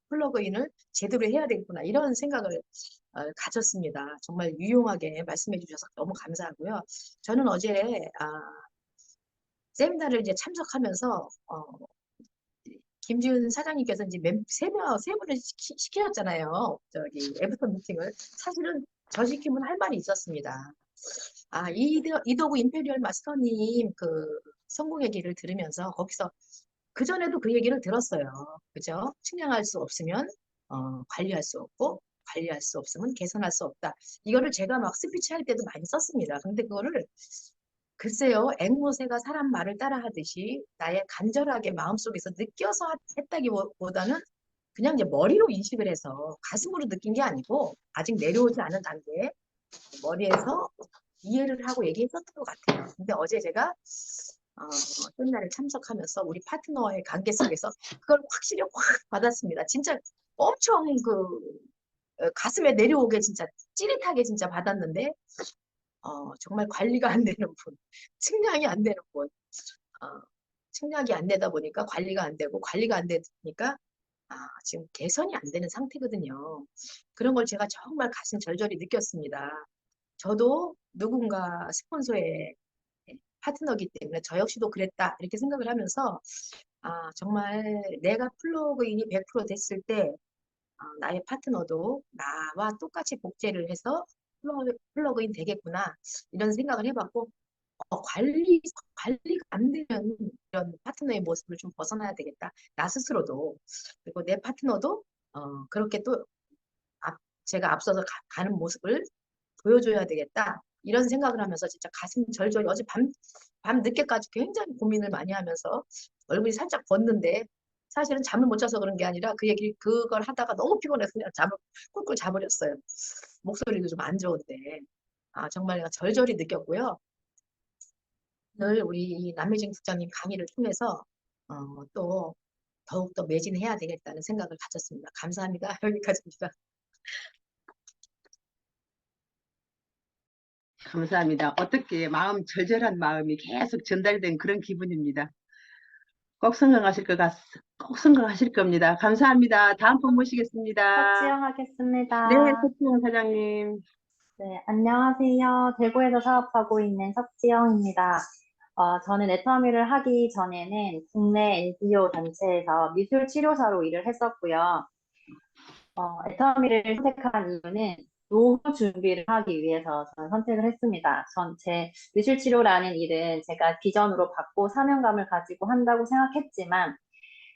플러그인을 제대로 해야 되겠구나. 이런 생각을 가졌습니다. 정말 유용하게 말씀해 주셔서 너무 감사하고요. 저는 어제 세미나를 이제 참석하면서 김지은 사장님께서 이제 세 분을 시키셨잖아요. 저기 애프터 미팅을. 사실은 저 시키면 할 말이 있었습니다. 이도구 임페리얼 마스터님 그 성공의 길을 들으면서 거기서 그 전에도 그 얘기를 들었어요. 그죠? 측량할 수 없으면 관리할 수 없고 관리할 수 없으면 개선할 수 없다. 이거를 제가 막 스피치 할 때도 많이 썼습니다. 근데 그거를 글쎄요, 앵무새가 사람 말을 따라 하듯이 나의 간절하게 마음속에서 느껴서 했다기보다는 그냥 이제 머리로 인식을 해서 가슴으로 느낀 게 아니고 아직 내려오지 않은 단계에 머리에서 이해를 하고 얘기했었던 것 같아요. 근데 어제 제가 세미나를 참석하면서 우리 파트너와의 관계 속에서 그걸 확실히 확 받았습니다. 진짜 엄청 가슴에 내려오게 진짜 찌릿하게 진짜 받았는데 정말 관리가 안 되는 분, 측량이 안 되는 분, 측량이 안 되다 보니까 관리가 안 되고 관리가 안 되니까 지금 개선이 안 되는 상태거든요. 그런 걸 제가 정말 가슴 절절히 느꼈습니다. 저도 누군가 스폰서의 파트너이기 때문에 저 역시도 그랬다 이렇게 생각을 하면서 정말 내가 플러그인이 100% 됐을 때 나의 파트너도 나와 똑같이 복제를 해서 플러그인 되겠구나 이런 생각을 해봤고 관리가 안 되면 이런 파트너의 모습을 좀 벗어나야 되겠다. 나 스스로도 그리고 내 파트너도 그렇게 또 제가 앞서서 가는 모습을 보여줘야 되겠다. 이런 생각을 하면서 진짜 가슴 절절히 어제 밤 늦게까지 굉장히 고민을 많이 하면서 얼굴이 살짝 붓는데 사실은 잠을 못 자서 그런 게 아니라 그걸 하다가 너무 피곤해서 그냥 잠을 꿀꿀 자버렸어요. 목소리도 좀 안 좋은데. 정말 내가 절절히 느꼈고요. 오늘 우리 남매진 국장님 강의를 통해서 또 더욱더 매진해야 되겠다는 생각을 가졌습니다. 감사합니다. 여기까지입니다. 감사합니다. 어떻게 절절한 마음이 계속 전달된 그런 기분입니다. 꼭 성공하실 겁니다. 감사합니다. 다음 분 모시겠습니다. 석지영 네, 하겠습니다. 서치영 사장님. 네, 안녕하세요. 대구에서 사업하고 있는 석지영입니다. 저는 애터미를 하기 전에는 국내 NGO 단체에서 미술치료사로 일을 했었고요. 애터미를 선택한 이유는 노후 준비를 하기 위해서 저는 선택을 했습니다. 제 미술치료라는 일은 제가 비전으로 받고 사명감을 가지고 한다고 생각했지만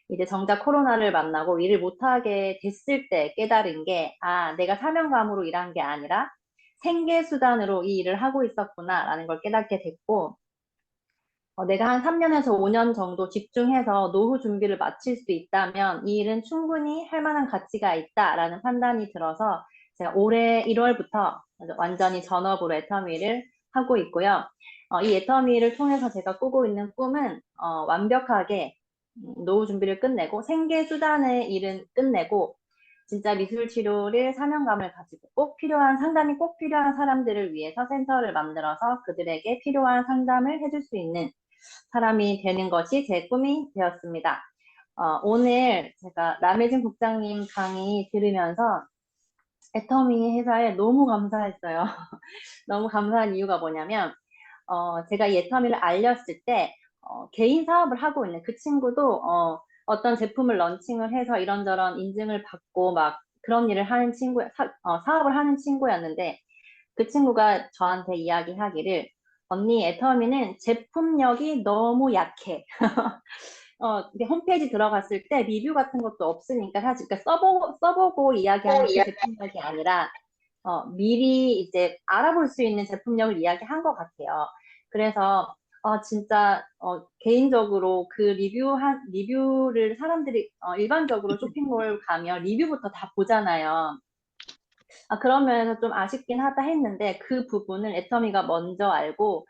이제 정작 코로나를 만나고 일을 못하게 됐을 때 깨달은 게, 내가 사명감으로 일한 게 아니라 생계수단으로 이 일을 하고 있었구나라는 걸 깨닫게 됐고, 내가 한 3년에서 5년 정도 집중해서 노후 준비를 마칠 수 있다면 이 일은 충분히 할 만한 가치가 있다라는 판단이 들어서 제가 올해 1월부터 완전히 전업으로 애터미를 하고 있고요. 이 애터미를 통해서 제가 꾸고 있는 꿈은 완벽하게 노후 준비를 끝내고 생계수단의 일은 끝내고 진짜 미술 치료를 사명감을 가지고 상담이 꼭 필요한 사람들을 위해서 센터를 만들어서 그들에게 필요한 상담을 해줄 수 있는 사람이 되는 것이 제 꿈이 되었습니다. 오늘 제가 남혜진 국장님 강의 들으면서 애터미 회사에 너무 감사했어요. 너무 감사한 이유가 뭐냐면 제가 이 애터미를 알렸을 때 개인 사업을 하고 있는 그 친구도 어떤 제품을 런칭을 해서 이런저런 인증을 받고 막 그런 일을 하는 사업을 하는 친구였는데 그 친구가 저한테 이야기하기를 언니 애터미는 제품력이 너무 약해. 이게 홈페이지 들어갔을 때 리뷰 같은 것도 없으니까 사실 그러니까 써보고 이야기하는 그 제품력이 아니라 미리 이제 알아볼 수 있는 제품력을 이야기한 것 같아요. 그래서 진짜 개인적으로 그 리뷰를 사람들이 일반적으로 쇼핑몰 가면 리뷰부터 다 보잖아요. 그런 면에서 좀 아쉽긴 하다 했는데 그 부분을 애터미가 먼저 알고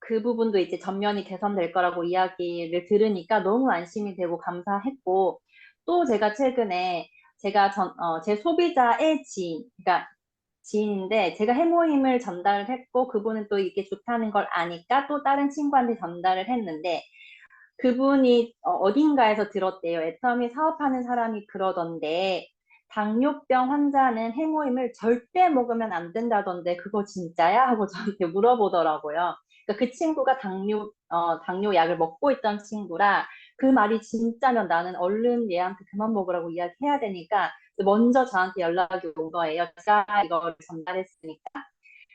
그 부분도 이제 전면이 개선될 거라고 이야기를 들으니까 너무 안심이 되고 감사했고 또 제가 최근에 제 소비자의 그러니까 지인인데 제가 해모임을 전달을 했고 그분은 또 이게 좋다는 걸 아니까 또 다른 친구한테 전달을 했는데 그분이 어딘가에서 들었대요. 애터미 사업하는 사람이 그러던데 당뇨병 환자는 해모임을 절대 먹으면 안 된다던데 그거 진짜야? 하고 저한테 물어보더라고요. 그러니까 그 친구가 당뇨 약을 먹고 있던 친구라 그 말이 진짜면 나는 얼른 얘한테 그만 먹으라고 이야기해야 되니까 먼저 저한테 연락이 온 거예요. 제가 이걸 전달했으니까.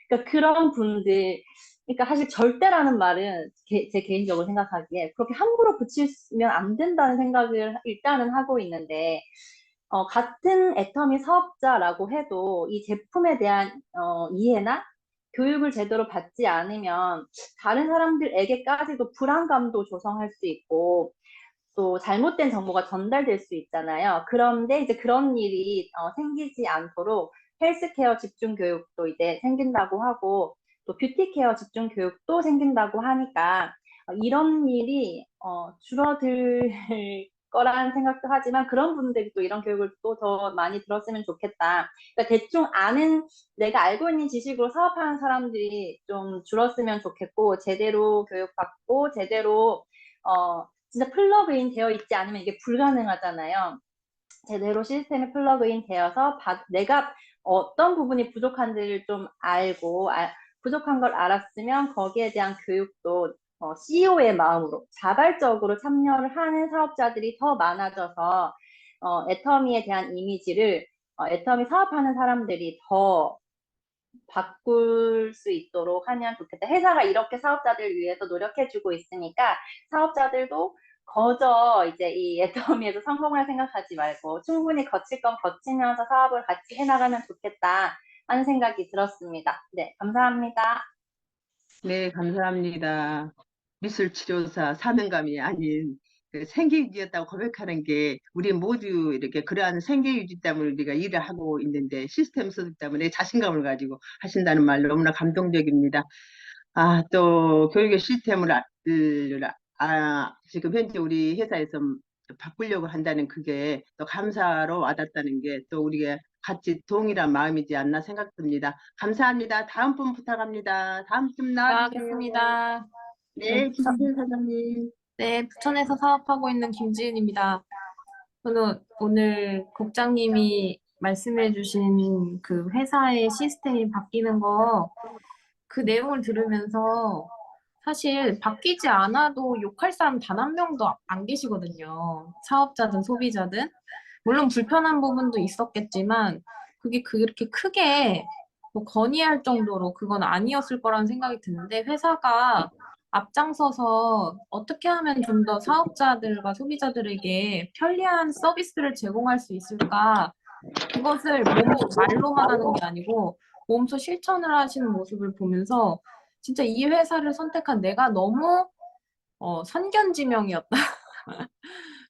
그러니까 그런 분들, 그러니까 사실 절대라는 말은 제 개인적으로 생각하기에 그렇게 함부로 붙이면 안 된다는 생각을 일단은 하고 있는데, 같은 애터미 사업자라고 해도 이 제품에 대한 이해나 교육을 제대로 받지 않으면 다른 사람들에게까지도 불안감도 조성할 수 있고 또 잘못된 정보가 전달될 수 있잖아요. 그런데 이제 그런 일이 생기지 않도록 헬스케어 집중 교육도 이제 생긴다고 하고 또 뷰티케어 집중 교육도 생긴다고 하니까 이런 일이 줄어들 거라는 생각도 하지만 그런 분들이 또 이런 교육을 또 더 많이 들었으면 좋겠다. 그러니까 대충 내가 알고 있는 지식으로 사업하는 사람들이 좀 줄었으면 좋겠고 제대로 교육받고 제대로 진짜 플러그인 되어 있지 않으면 이게 불가능하잖아요. 제대로 시스템에 플러그인 되어서 내가 어떤 부분이 부족한지를 좀 알고 부족한 걸 알았으면 거기에 대한 교육도 CEO의 마음으로 자발적으로 참여를 하는 사업자들이 더 많아져서 애터미에 대한 이미지를 애터미 사업하는 사람들이 더 바꿀 수 있도록 하면 좋겠다. 회사가 이렇게 사업자들을 위해서 노력해주고 있으니까 사업자들도 거저 이제 이 애터미에서 성공을 생각하지 말고 충분히 거칠 건 거치면서 사업을 같이 해나가면 좋겠다 하는 생각이 들었습니다. 네, 감사합니다. 네, 감사합니다. 미술치료사 사명감이 아닌 그 생계유지였다고 고백하는 게 우리 모두 이렇게 그러한 생계유지 때문에 우리가 일을 하고 있는데 시스템 소득 때문에 자신감을 가지고 하신다는 말 너무나 감동적입니다. 또 교육의 시스템을 지금 현재 우리 회사에서 바꾸려고 한다는 그게 또 감사로 와닿다는 게 또 우리가 같이 동일한 마음이지 않나 생각됩니다. 감사합니다. 다음 분 부탁합니다. 다음 분 나와주세요. 수고하셨습니다. 네, 김진 사장님. 네, 부천에서 사업하고 있는 김지은입니다. 저는 오늘 국장님이 말씀해주신 그 회사의 시스템이 바뀌는 거, 그 내용을 들으면서 사실 바뀌지 않아도 욕할 사람 단 한 명도 안 계시거든요. 사업자든 소비자든. 물론 불편한 부분도 있었겠지만, 그게 그렇게 크게 뭐 건의할 정도로 그건 아니었을 거라는 생각이 드는데, 회사가 앞장서서 어떻게 하면 좀 더 사업자들과 소비자들에게 편리한 서비스를 제공할 수 있을까? 그것을 몸소 말로만 하는 게 아니고 몸소 실천을 하시는 모습을 보면서 진짜 이 회사를 선택한 내가 너무 선견지명이었다.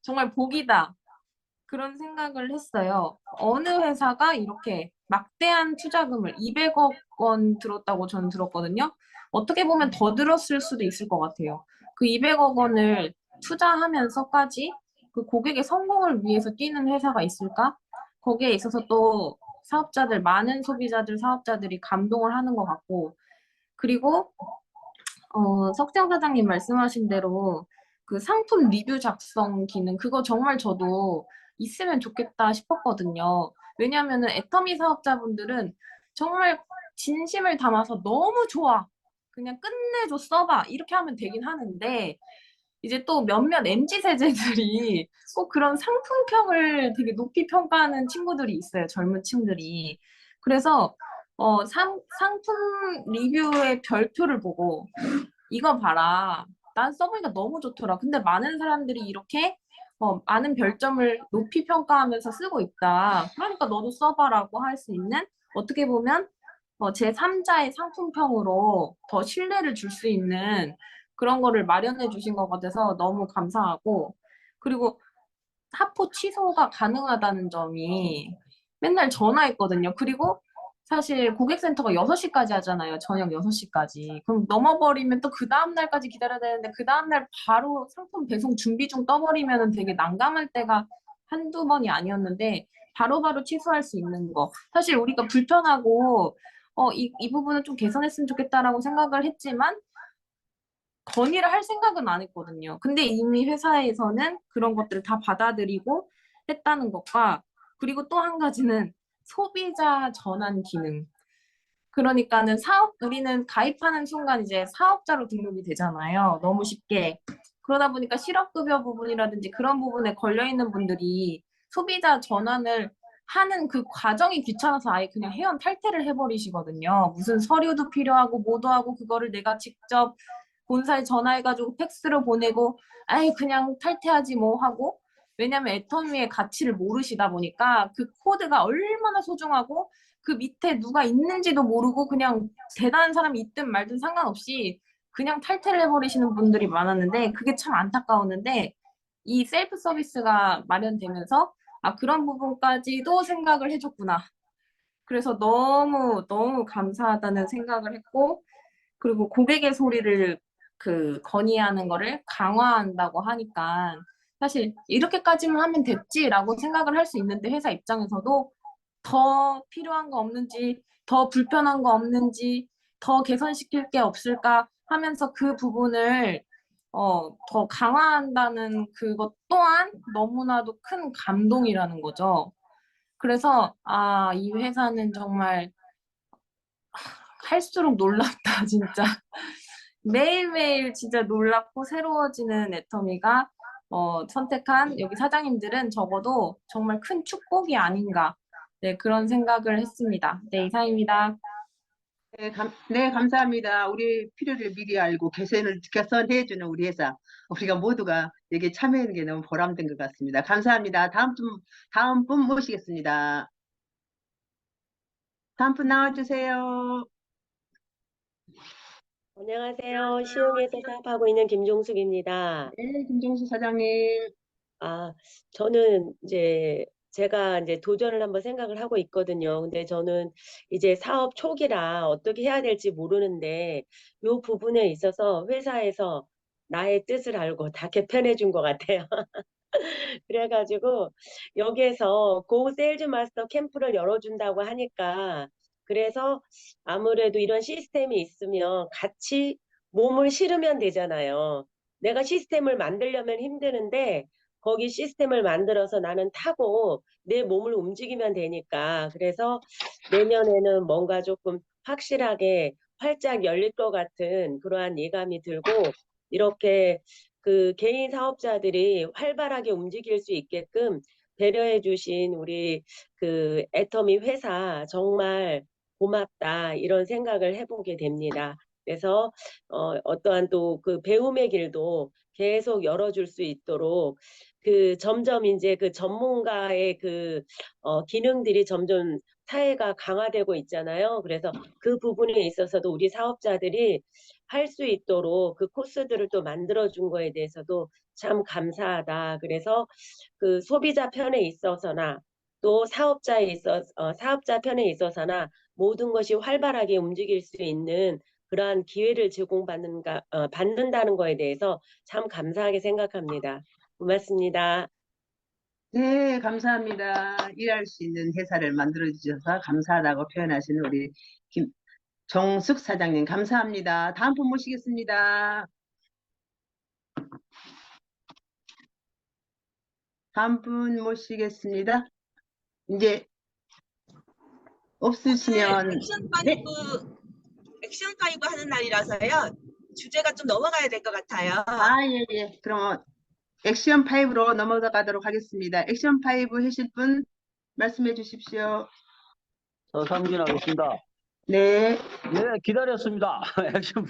정말 복이다. 그런 생각을 했어요. 어느 회사가 이렇게 막대한 투자금을 200억 원 들었다고 저는 들었거든요. 어떻게 보면 더 들었을 수도 있을 것 같아요. 그 200억 원을 투자하면서까지 그 고객의 성공을 위해서 뛰는 회사가 있을까? 거기에 있어서 또 사업자들, 많은 소비자들, 사업자들이 감동을 하는 것 같고, 그리고 석정 사장님 말씀하신 대로 그 상품 리뷰 작성 기능, 그거 정말 저도 있으면 좋겠다 싶었거든요. 왜냐하면은 애터미 사업자분들은 정말 진심을 담아서 너무 좋아. 그냥 끝내줘, 써봐. 이렇게 하면 되긴 하는데, 이제 또 몇몇 MZ 세대들이 꼭 그런 상품평을 되게 높이 평가하는 친구들이 있어요. 젊은 층들이. 그래서 상품 리뷰의 별표를 보고 이거 봐라. 난 써보니까 너무 좋더라. 근데 많은 사람들이 이렇게 많은 별점을 높이 평가하면서 쓰고 있다. 그러니까 너도 써봐라고 할 수 있는 어떻게 보면 제3자의 상품평으로 더 신뢰를 줄 수 있는 그런 거를 마련해 주신 것 같아서 너무 감사하고 그리고 하포 취소가 가능하다는 점이 맨날 전화했거든요. 그리고 사실 고객센터가 6시까지 하잖아요. 저녁 6시까지. 그럼 넘어버리면 또 그 다음날까지 기다려야 되는데 그 다음날 바로 상품 배송 준비 중 떠버리면 되게 난감할 때가 한두 번이 아니었는데 바로바로 취소할 수 있는 거. 사실 우리가 불편하고 이 부분은 좀 개선했으면 좋겠다라고 생각을 했지만 건의를 할 생각은 안 했거든요. 근데 이미 회사에서는 그런 것들을 다 받아들이고 했다는 것과 그리고 또 한 가지는 소비자 전환 기능. 그러니까는 우리는 가입하는 순간 이제 사업자로 등록이 되잖아요. 너무 쉽게. 그러다 보니까 실업급여 부분이라든지 그런 부분에 걸려있는 분들이 소비자 전환을 하는 그 과정이 귀찮아서 아예 그냥 회원 탈퇴를 해버리시거든요. 무슨 서류도 필요하고 뭐도 하고 그거를 내가 직접 본사에 전화해가지고 팩스로 보내고 아예 그냥 탈퇴하지 뭐 하고 왜냐면 애터미의 가치를 모르시다 보니까 그 코드가 얼마나 소중하고 그 밑에 누가 있는지도 모르고 그냥 대단한 사람이 있든 말든 상관없이 그냥 탈퇴를 해버리시는 분들이 많았는데 그게 참 안타까웠는데 이 셀프 서비스가 마련되면서 아 그런 부분까지도 생각을 해줬구나. 그래서 너무 너무 감사하다는 생각을 했고 그리고 고객의 소리를 그 건의하는 거를 강화한다고 하니까 사실 이렇게까지만 하면 됐지라고 생각을 할 수 있는데 회사 입장에서도 더 필요한 거 없는지, 더 불편한 거 없는지, 더 개선시킬 게 없을까 하면서 그 부분을 더 강화한다는 그것 또한 너무나도 큰 감동이라는 거죠. 그래서 아, 이 회사는 정말 할수록 놀랍다, 진짜. 매일매일 진짜 놀랍고 새로워지는 애터미가 선택한 여기 사장님들은 적어도 정말 큰 축복이 아닌가. 네, 그런 생각을 했습니다. 네, 이상입니다. 네, 감사합니다. 우리 필요를 미리 알고 개선해주는 우리 회사. 우리가 모두가 여기에 참여하는 게 너무 보람된 것 같습니다. 감사합니다. 다음 분 모시겠습니다. 다음 분 나와주세요. 안녕하세요. 시흥에서 사업하고 있는 김종숙입니다. 네, 김종수 사장님. 아, 저는 제가 도전을 한번 생각을 하고 있거든요. 근데 저는 이제 사업 초기라 어떻게 해야 될지 모르는데 이 부분에 있어서 회사에서 나의 뜻을 알고 다 개편해 준 것 같아요. 그래가지고 여기에서 고 세일즈 마스터 캠프를 열어준다고 하니까 그래서 아무래도 이런 시스템이 있으면 같이 몸을 실으면 되잖아요. 내가 시스템을 만들려면 힘드는데 거기 시스템을 만들어서 나는 타고 내 몸을 움직이면 되니까 그래서 내년에는 뭔가 조금 확실하게 활짝 열릴 것 같은 그러한 예감이 들고 이렇게 그 개인 사업자들이 활발하게 움직일 수 있게끔 배려해 주신 우리 그 애터미 회사 정말 고맙다 이런 생각을 해보게 됩니다. 그래서 어떠한 또 그 배움의 길도 계속 열어줄 수 있도록 그 점점 이제 그 전문가의 그 기능들이 점점 사회가 강화되고 있잖아요. 그래서 그 부분에 있어서도 우리 사업자들이 할 수 있도록 그 코스들을 또 만들어준 거에 대해서도 참 감사하다. 그래서 그 소비자 편에 있어서나 또 사업자 편에 있어서나 모든 것이 활발하게 움직일 수 있는 그러한 기회를 받는다는 거에 대해서 참 감사하게 생각합니다. 고맙습니다. 네, 감사합니다. 일할 수 있는 회사를 만들어 주셔서 감사하다고 표현하시는 우리 정숙 사장님 감사합니다. 다음 분 모시겠습니다. 다음 분 모시겠습니다. 이제 없으시면 네, 액션 5 하는 날이라서요. 주제가 좀 넘어가야 될 것 같아요. 예. 그럼 액션 5로 넘어가도록 하겠습니다. 액션 5 하실 분 말씀해 주십시오. 상진 하겠습니다. 네, 네, 기다렸습니다. 액션 5.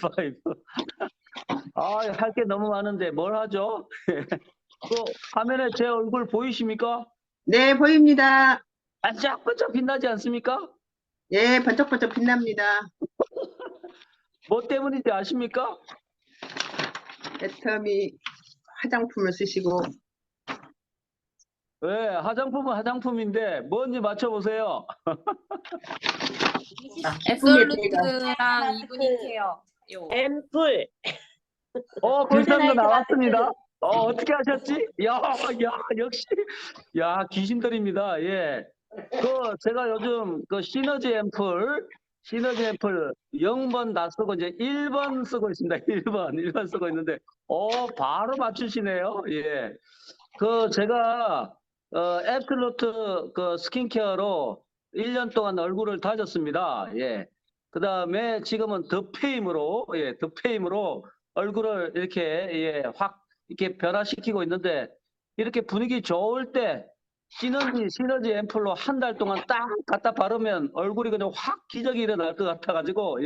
할 게 너무 많은데 뭘 하죠? 그 화면에 제 얼굴 보이십니까? 네, 보입니다. 반짝반짝 빛나지 않습니까? 예, 번쩍번쩍 빛납니다. 뭐 때문인지 아십니까? 애터미 화장품을 쓰시고 네, 화장품은 화장품인데 뭔지 맞춰보세요. 앱솔루트랑 이브닝 케어. 앰플 비슷한 거 골든라이트 나왔습니다. 어떻게 하셨지? 야, 역시, 귀신들입니다. 예. 제가 요즘 시너지 앰플 0번 다 쓰고 이제 1번 쓰고 있습니다. 1번 쓰고 있는데, 바로 맞추시네요. 예. 제가, 앱솔루트 스킨케어로 1년 동안 얼굴을 다졌습니다. 예. 그 다음에 지금은 더페임으로 얼굴을 이렇게, 확 이렇게 변화시키고 있는데, 이렇게 분위기 좋을 때, 시너지 앰플로 한 달 동안 딱 갖다 바르면 얼굴이 그냥 확 기적이 일어날 것 같아가지고,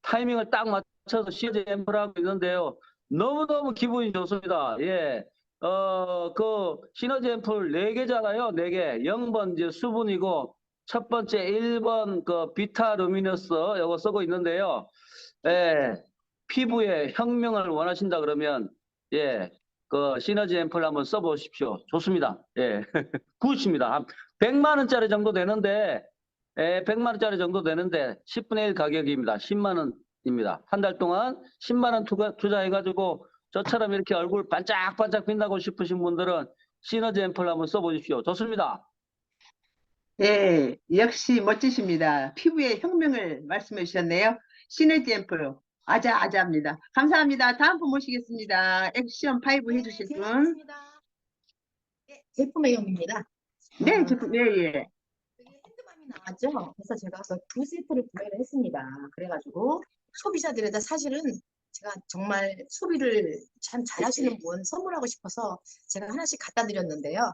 타이밍을 딱 맞춰서 시너지 앰플 하고 있는데요. 너무너무 기분이 좋습니다. 예. 시너지 앰플 4개잖아요. 4개. 0번 이제 수분이고, 첫 번째 1번 비타 루미너스 요거 쓰고 있는데요. 예. 피부에 혁명을 원하신다 그러면, 시너지 앰플 한번 써보십시오. 좋습니다. 예. 굿입니다. 한 100만 원짜리 정도 되는데, 100만 원짜리 정도 되는데, 10분의 1 가격입니다. 10만 원입니다. 한 달 동안 10만 원 투자해가지고, 저처럼 이렇게 얼굴 반짝반짝 빛나고 싶으신 분들은 시너지 앰플 한번 써보십시오. 좋습니다. 네, 역시 멋지십니다. 피부의 혁명을 말씀해 주셨네요. 시너지 앰플 아자아자입니다. 감사합니다. 다음 분 모시겠습니다. 액션 5 해주실 분. 제품의 형입니다. 네, 제품, 예. 핸드밤이 나왔죠. 그래서 제가 두 세트를 구매를 했습니다. 그래가지고 소비자들에다 사실은 제가 정말 소비를 참 잘하시는 분 선물하고 싶어서 제가 하나씩 갖다 드렸는데요.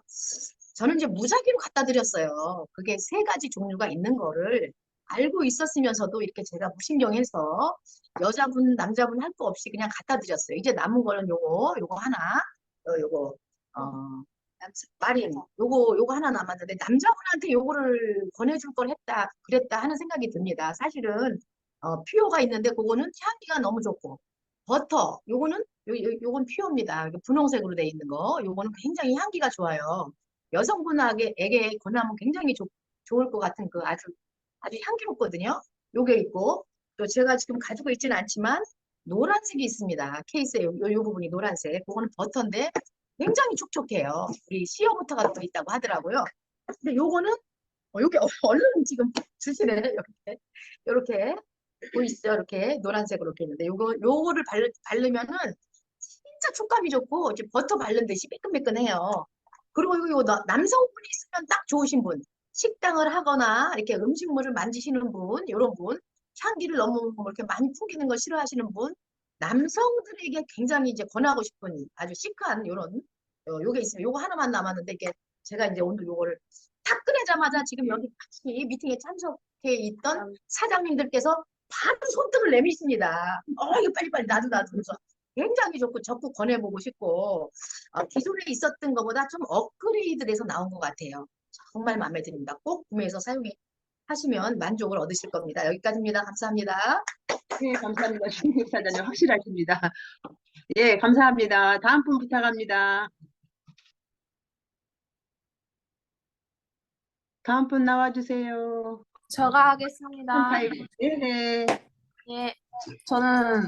저는 이제 무작위로 갖다 드렸어요. 그게 3가지 종류가 있는 거를 알고 있었으면서도 이렇게 제가 무신경해서 여자분, 남자분 할 거 없이 그냥 갖다 드렸어요. 이제 남은 거는 요거 하나, 요거, 마린, 요거 하나 남았는데 남자분한테 요거를 권해줄 걸 그랬다 하는 생각이 듭니다. 사실은 퓨어가 있는데 그거는 향기가 너무 좋고 버터 요건 퓨어입니다. 분홍색으로 돼 있는 거 요거는 굉장히 향기가 좋아요. 여성분에게 권하면 굉장히 좋을 것 같은 아주 향기롭거든요. 요게 있고 또 제가 지금 가지고 있지는 않지만 노란색이 있습니다. 케이스에 요 부분이 노란색. 그거는 버터인데 굉장히 촉촉해요. 우리 시어부터가 또 있다고 하더라고요. 근데 요거는 요게 얼른 지금 주시네. 이렇게 보이시죠? 이렇게 노란색으로 이렇게 있는데 요거를 바르면은 진짜 촉감이 좋고 이제 버터 바른 듯이 매끈매끈해요. 그리고 이거 남성분이 쓰면 딱 좋으신 분, 식당을 하거나 이렇게 음식물을 만지시는 분, 이런 분, 향기를 너무 뭐 이렇게 많이 풍기는 걸 싫어하시는 분, 남성들에게 굉장히 이제 권하고 싶은 아주 시크한 이런 요게 있어요. 요거 하나만 남았는데 이게 제가 이제 오늘 요거를 탁 꺼내자마자 지금 여기 같이 미팅에 참석해 있던 사장님들께서 바로 손등을 내미십니다. 이거 빨리빨리 나도 그래서 굉장히 좋고 적극 권해보고 싶고 기존에 있었던 것보다 좀 업그레이드돼서 나온 것 같아요. 정말 마음에 듭니다. 꼭 구매해서 사용하시면 만족을 얻으실 겁니다. 여기까지입니다. 감사합니다. 네, 감사합니다. 신규 사장님 확실하십니다. 예, 감사합니다. 다음 분 부탁합니다. 다음 분 나와주세요. 제가 하겠습니다. 네네. 예, 저는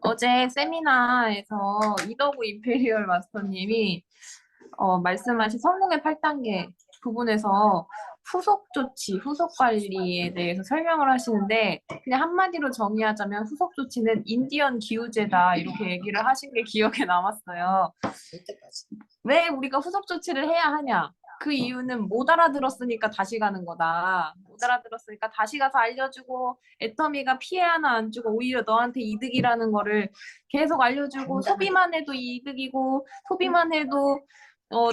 어제 세미나에서 이더구 임페리얼 마스터님이 말씀하신 성공의 8단계 부분에서 후속 조치, 후속 관리에 대해서 설명을 하시는데 그냥 한마디로 정의하자면 후속 조치는 인디언 기우제다 이렇게 얘기를 하신 게 기억에 남았어요. 왜 우리가 후속 조치를 해야 하냐? 그 이유는 못 알아들었으니까 다시 가는 거다. 못 알아들었으니까 다시 가서 알려주고 애터미가 피해 하나 안 주고 오히려 너한테 이득이라는 거를 계속 알려주고 소비만 해도 이득이고 소비만 해도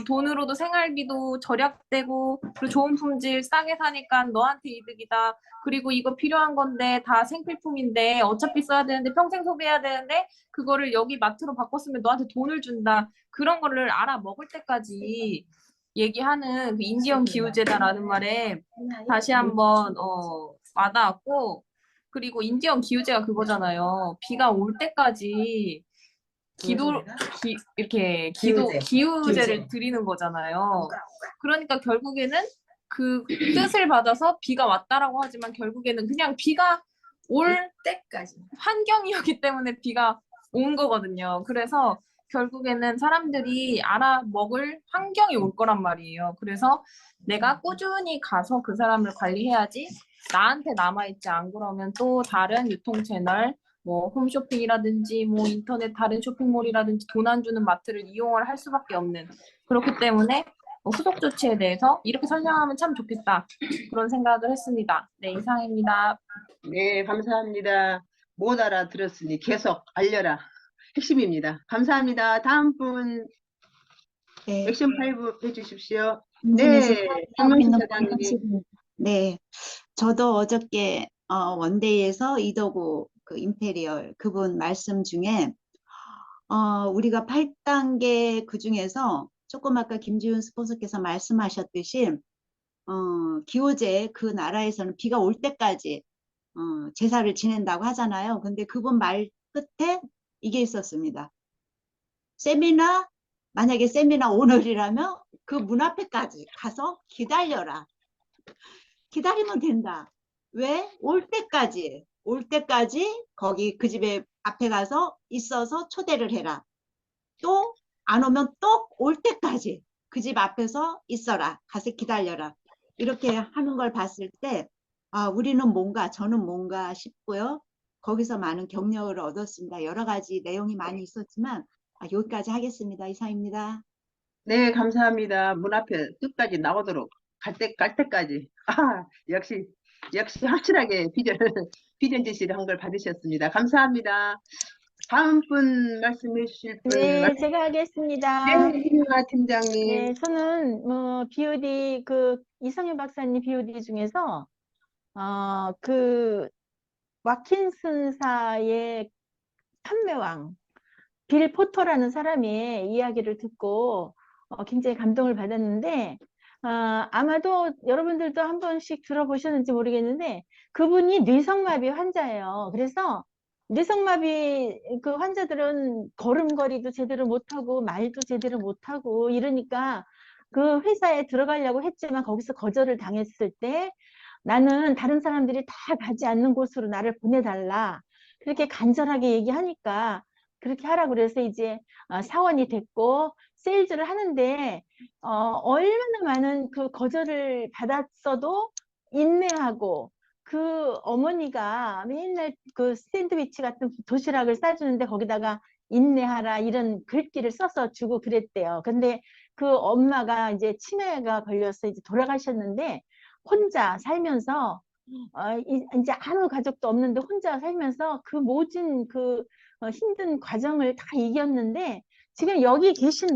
돈으로도 생활비도 절약되고 그리고 좋은 품질 싸게 사니까 너한테 이득이다. 그리고 이거 필요한 건데 다 생필품인데 어차피 써야 되는데 평생 소비해야 되는데 그거를 여기 마트로 바꿨으면 너한테 돈을 준다. 그런 거를 알아먹을 때까지 얘기하는 그 인디언 기우제다라는 말에 다시 한번 와닿았고 그리고 인디언 기우제가 그거잖아요. 비가 올 때까지 기우제를 드리는 거잖아요. 그러니까 결국에는 그 뜻을 받아서 비가 왔다라고 하지만 결국에는 그냥 비가 올 때까지 환경이었기 때문에 비가 온 거거든요. 그래서 결국에는 사람들이 알아먹을 환경이 올 거란 말이에요. 그래서 내가 꾸준히 가서 그 사람을 관리해야지 나한테 남아있지 안 그러면 또 다른 유통 채널 뭐 홈쇼핑이라든지 뭐 인터넷 다른 쇼핑몰이라든지 돈 안 주는 마트를 이용을 할 수밖에 없는 그렇기 때문에 후속 조치에 대해서 이렇게 설명하면 참 좋겠다 그런 생각을 했습니다. 네, 이상입니다. 네, 감사합니다. 못 알아들었으니 계속 알려라. 핵심입니다. 감사합니다. 다음 분 네, 액션 5 해주십시오. 인근에서 네, 사업하고 김명수 있는 사장님. 권현식입니다. 네, 저도 어저께 원데이에서 이더구 그 임페리얼 그분 말씀 중에 우리가 8단계 그 중에서 조금 아까 김지훈 스폰서께서 말씀하셨듯이 기호제 그 나라에서는 비가 올 때까지 제사를 지낸다고 하잖아요. 근데 그분 말 끝에 이게 있었습니다. 만약에 세미나 오늘이라면 그 문 앞에까지 가서 기다려라. 기다리면 된다. 왜? 올 때까지 거기 그 집에 앞에 가서 있어서 초대를 해라. 또 안 오면 또 올 때까지 그 집 앞에서 있어라. 가서 기다려라. 이렇게 하는 걸 봤을 때 저는 뭔가 싶고요. 거기서 많은 격려를 얻었습니다. 여러 가지 내용이 많이 있었지만 여기까지 하겠습니다. 이상입니다. 네, 감사합니다. 문 앞에 끝까지 나오도록 갈 때까지. 역시 확실하게 비전 제시를 한 걸 받으셨습니다. 감사합니다. 다음 분 말씀해 주실 분. 네, 제가 하겠습니다. 네, 이민아 팀장님. 네, 저는 BOD 이성현 박사님 BOD 중에서 그 와킨슨사의 판매왕 빌 포터라는 사람의 이야기를 듣고 굉장히 감동을 받았는데 아마도 여러분들도 한 번씩 들어보셨는지 모르겠는데 그분이 뇌성마비 환자예요. 그래서 뇌성마비 그 환자들은 걸음걸이도 제대로 못하고 말도 제대로 못하고 이러니까 그 회사에 들어가려고 했지만 거기서 거절을 당했을 때 나는 다른 사람들이 다 가지 않는 곳으로 나를 보내달라. 그렇게 간절하게 얘기하니까 그렇게 하라고 그래서 이제 사원이 됐고 세일즈를 하는데 얼마나 많은 그 거절을 받았어도 인내하고 그 어머니가 맨날 그 샌드위치 같은 도시락을 싸주는데 거기다가 인내하라 이런 글귀를 써서 주고 그랬대요. 근데 그 엄마가 이제 치매가 걸려서 이제 돌아가셨는데 혼자 살면서 이제 아무 가족도 없는데 혼자 살면서 그 모진 그 힘든 과정을 다 이겼는데 지금 여기 계신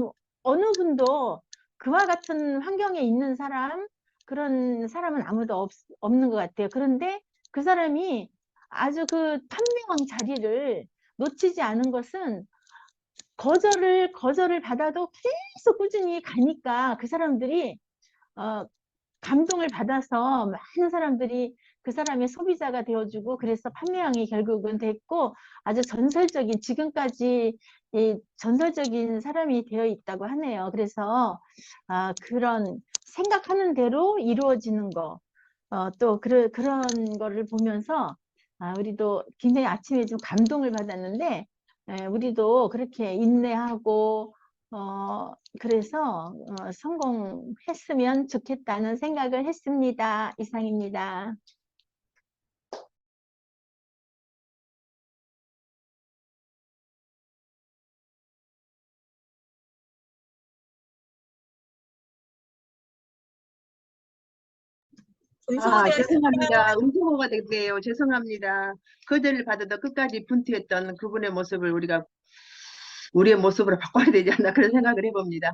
어느 분도 그와 같은 환경에 있는 사람 그런 사람은 아무도 없는 것 같아요. 그런데 그 사람이 아주 그 판명왕 자리를 놓치지 않은 것은 거절을 받아도 계속 꾸준히 가니까 그 사람들이 감동을 받아서 많은 사람들이 그 사람의 소비자가 되어주고 그래서 판매왕이 결국은 됐고 아주 전설적인 지금까지 이 전설적인 사람이 되어 있다고 하네요. 그래서 그런 생각하는 대로 이루어지는 거 또 그런 거를 보면서 우리도 굉장히 아침에 좀 감동을 받았는데 우리도 그렇게 인내하고 그래서 성공했으면 좋겠다는 생각을 했습니다. 이상입니다. 죄송합니다. 음소거가 됐네요. 죄송합니다. 거절을 받아도 끝까지 분투했던 그분의 모습을 우리의 모습으로 바꿔야 되지 않나 그런 생각을 해봅니다.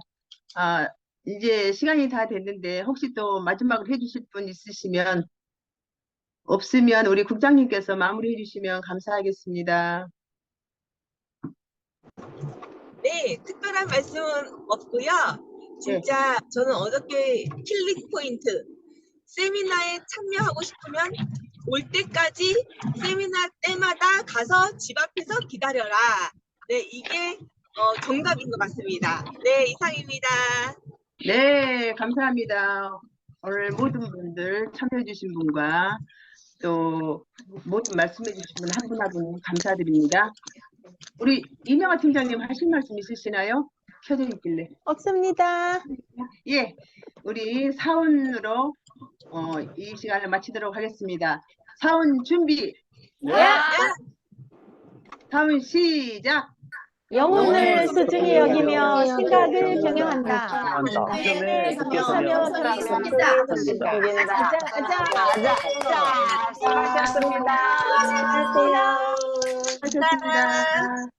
이제 시간이 다 됐는데 혹시 또 마지막으로 해주실 분 있으시면 없으면 우리 국장님께서 마무리해 주시면 감사하겠습니다. 네, 특별한 말씀은 없고요. 진짜 저는 어저께 킬링 포인트 세미나에 참여하고 싶으면 올 때까지 세미나 때마다 가서 집 앞에서 기다려라. 네, 이게 정답인 것 같습니다. 네, 이상입니다. 네, 감사합니다. 오늘 모든 분들 참여해 주신 분과 또 모든 말씀해 주신 분 한 분 한 분 감사드립니다. 우리 이명아 팀장님 하실 말씀 있으시나요? 켜져 있길래. 없습니다. 예, 우리 사운으로 이 시간을 마치도록 하겠습니다. 사운 준비. 네. 사운 시작. 영혼을 소중히 여기며 생각을 네. 경영한다. 네. 하며 수고하셨습니다. 수고하셨습니다. 하셨습니다.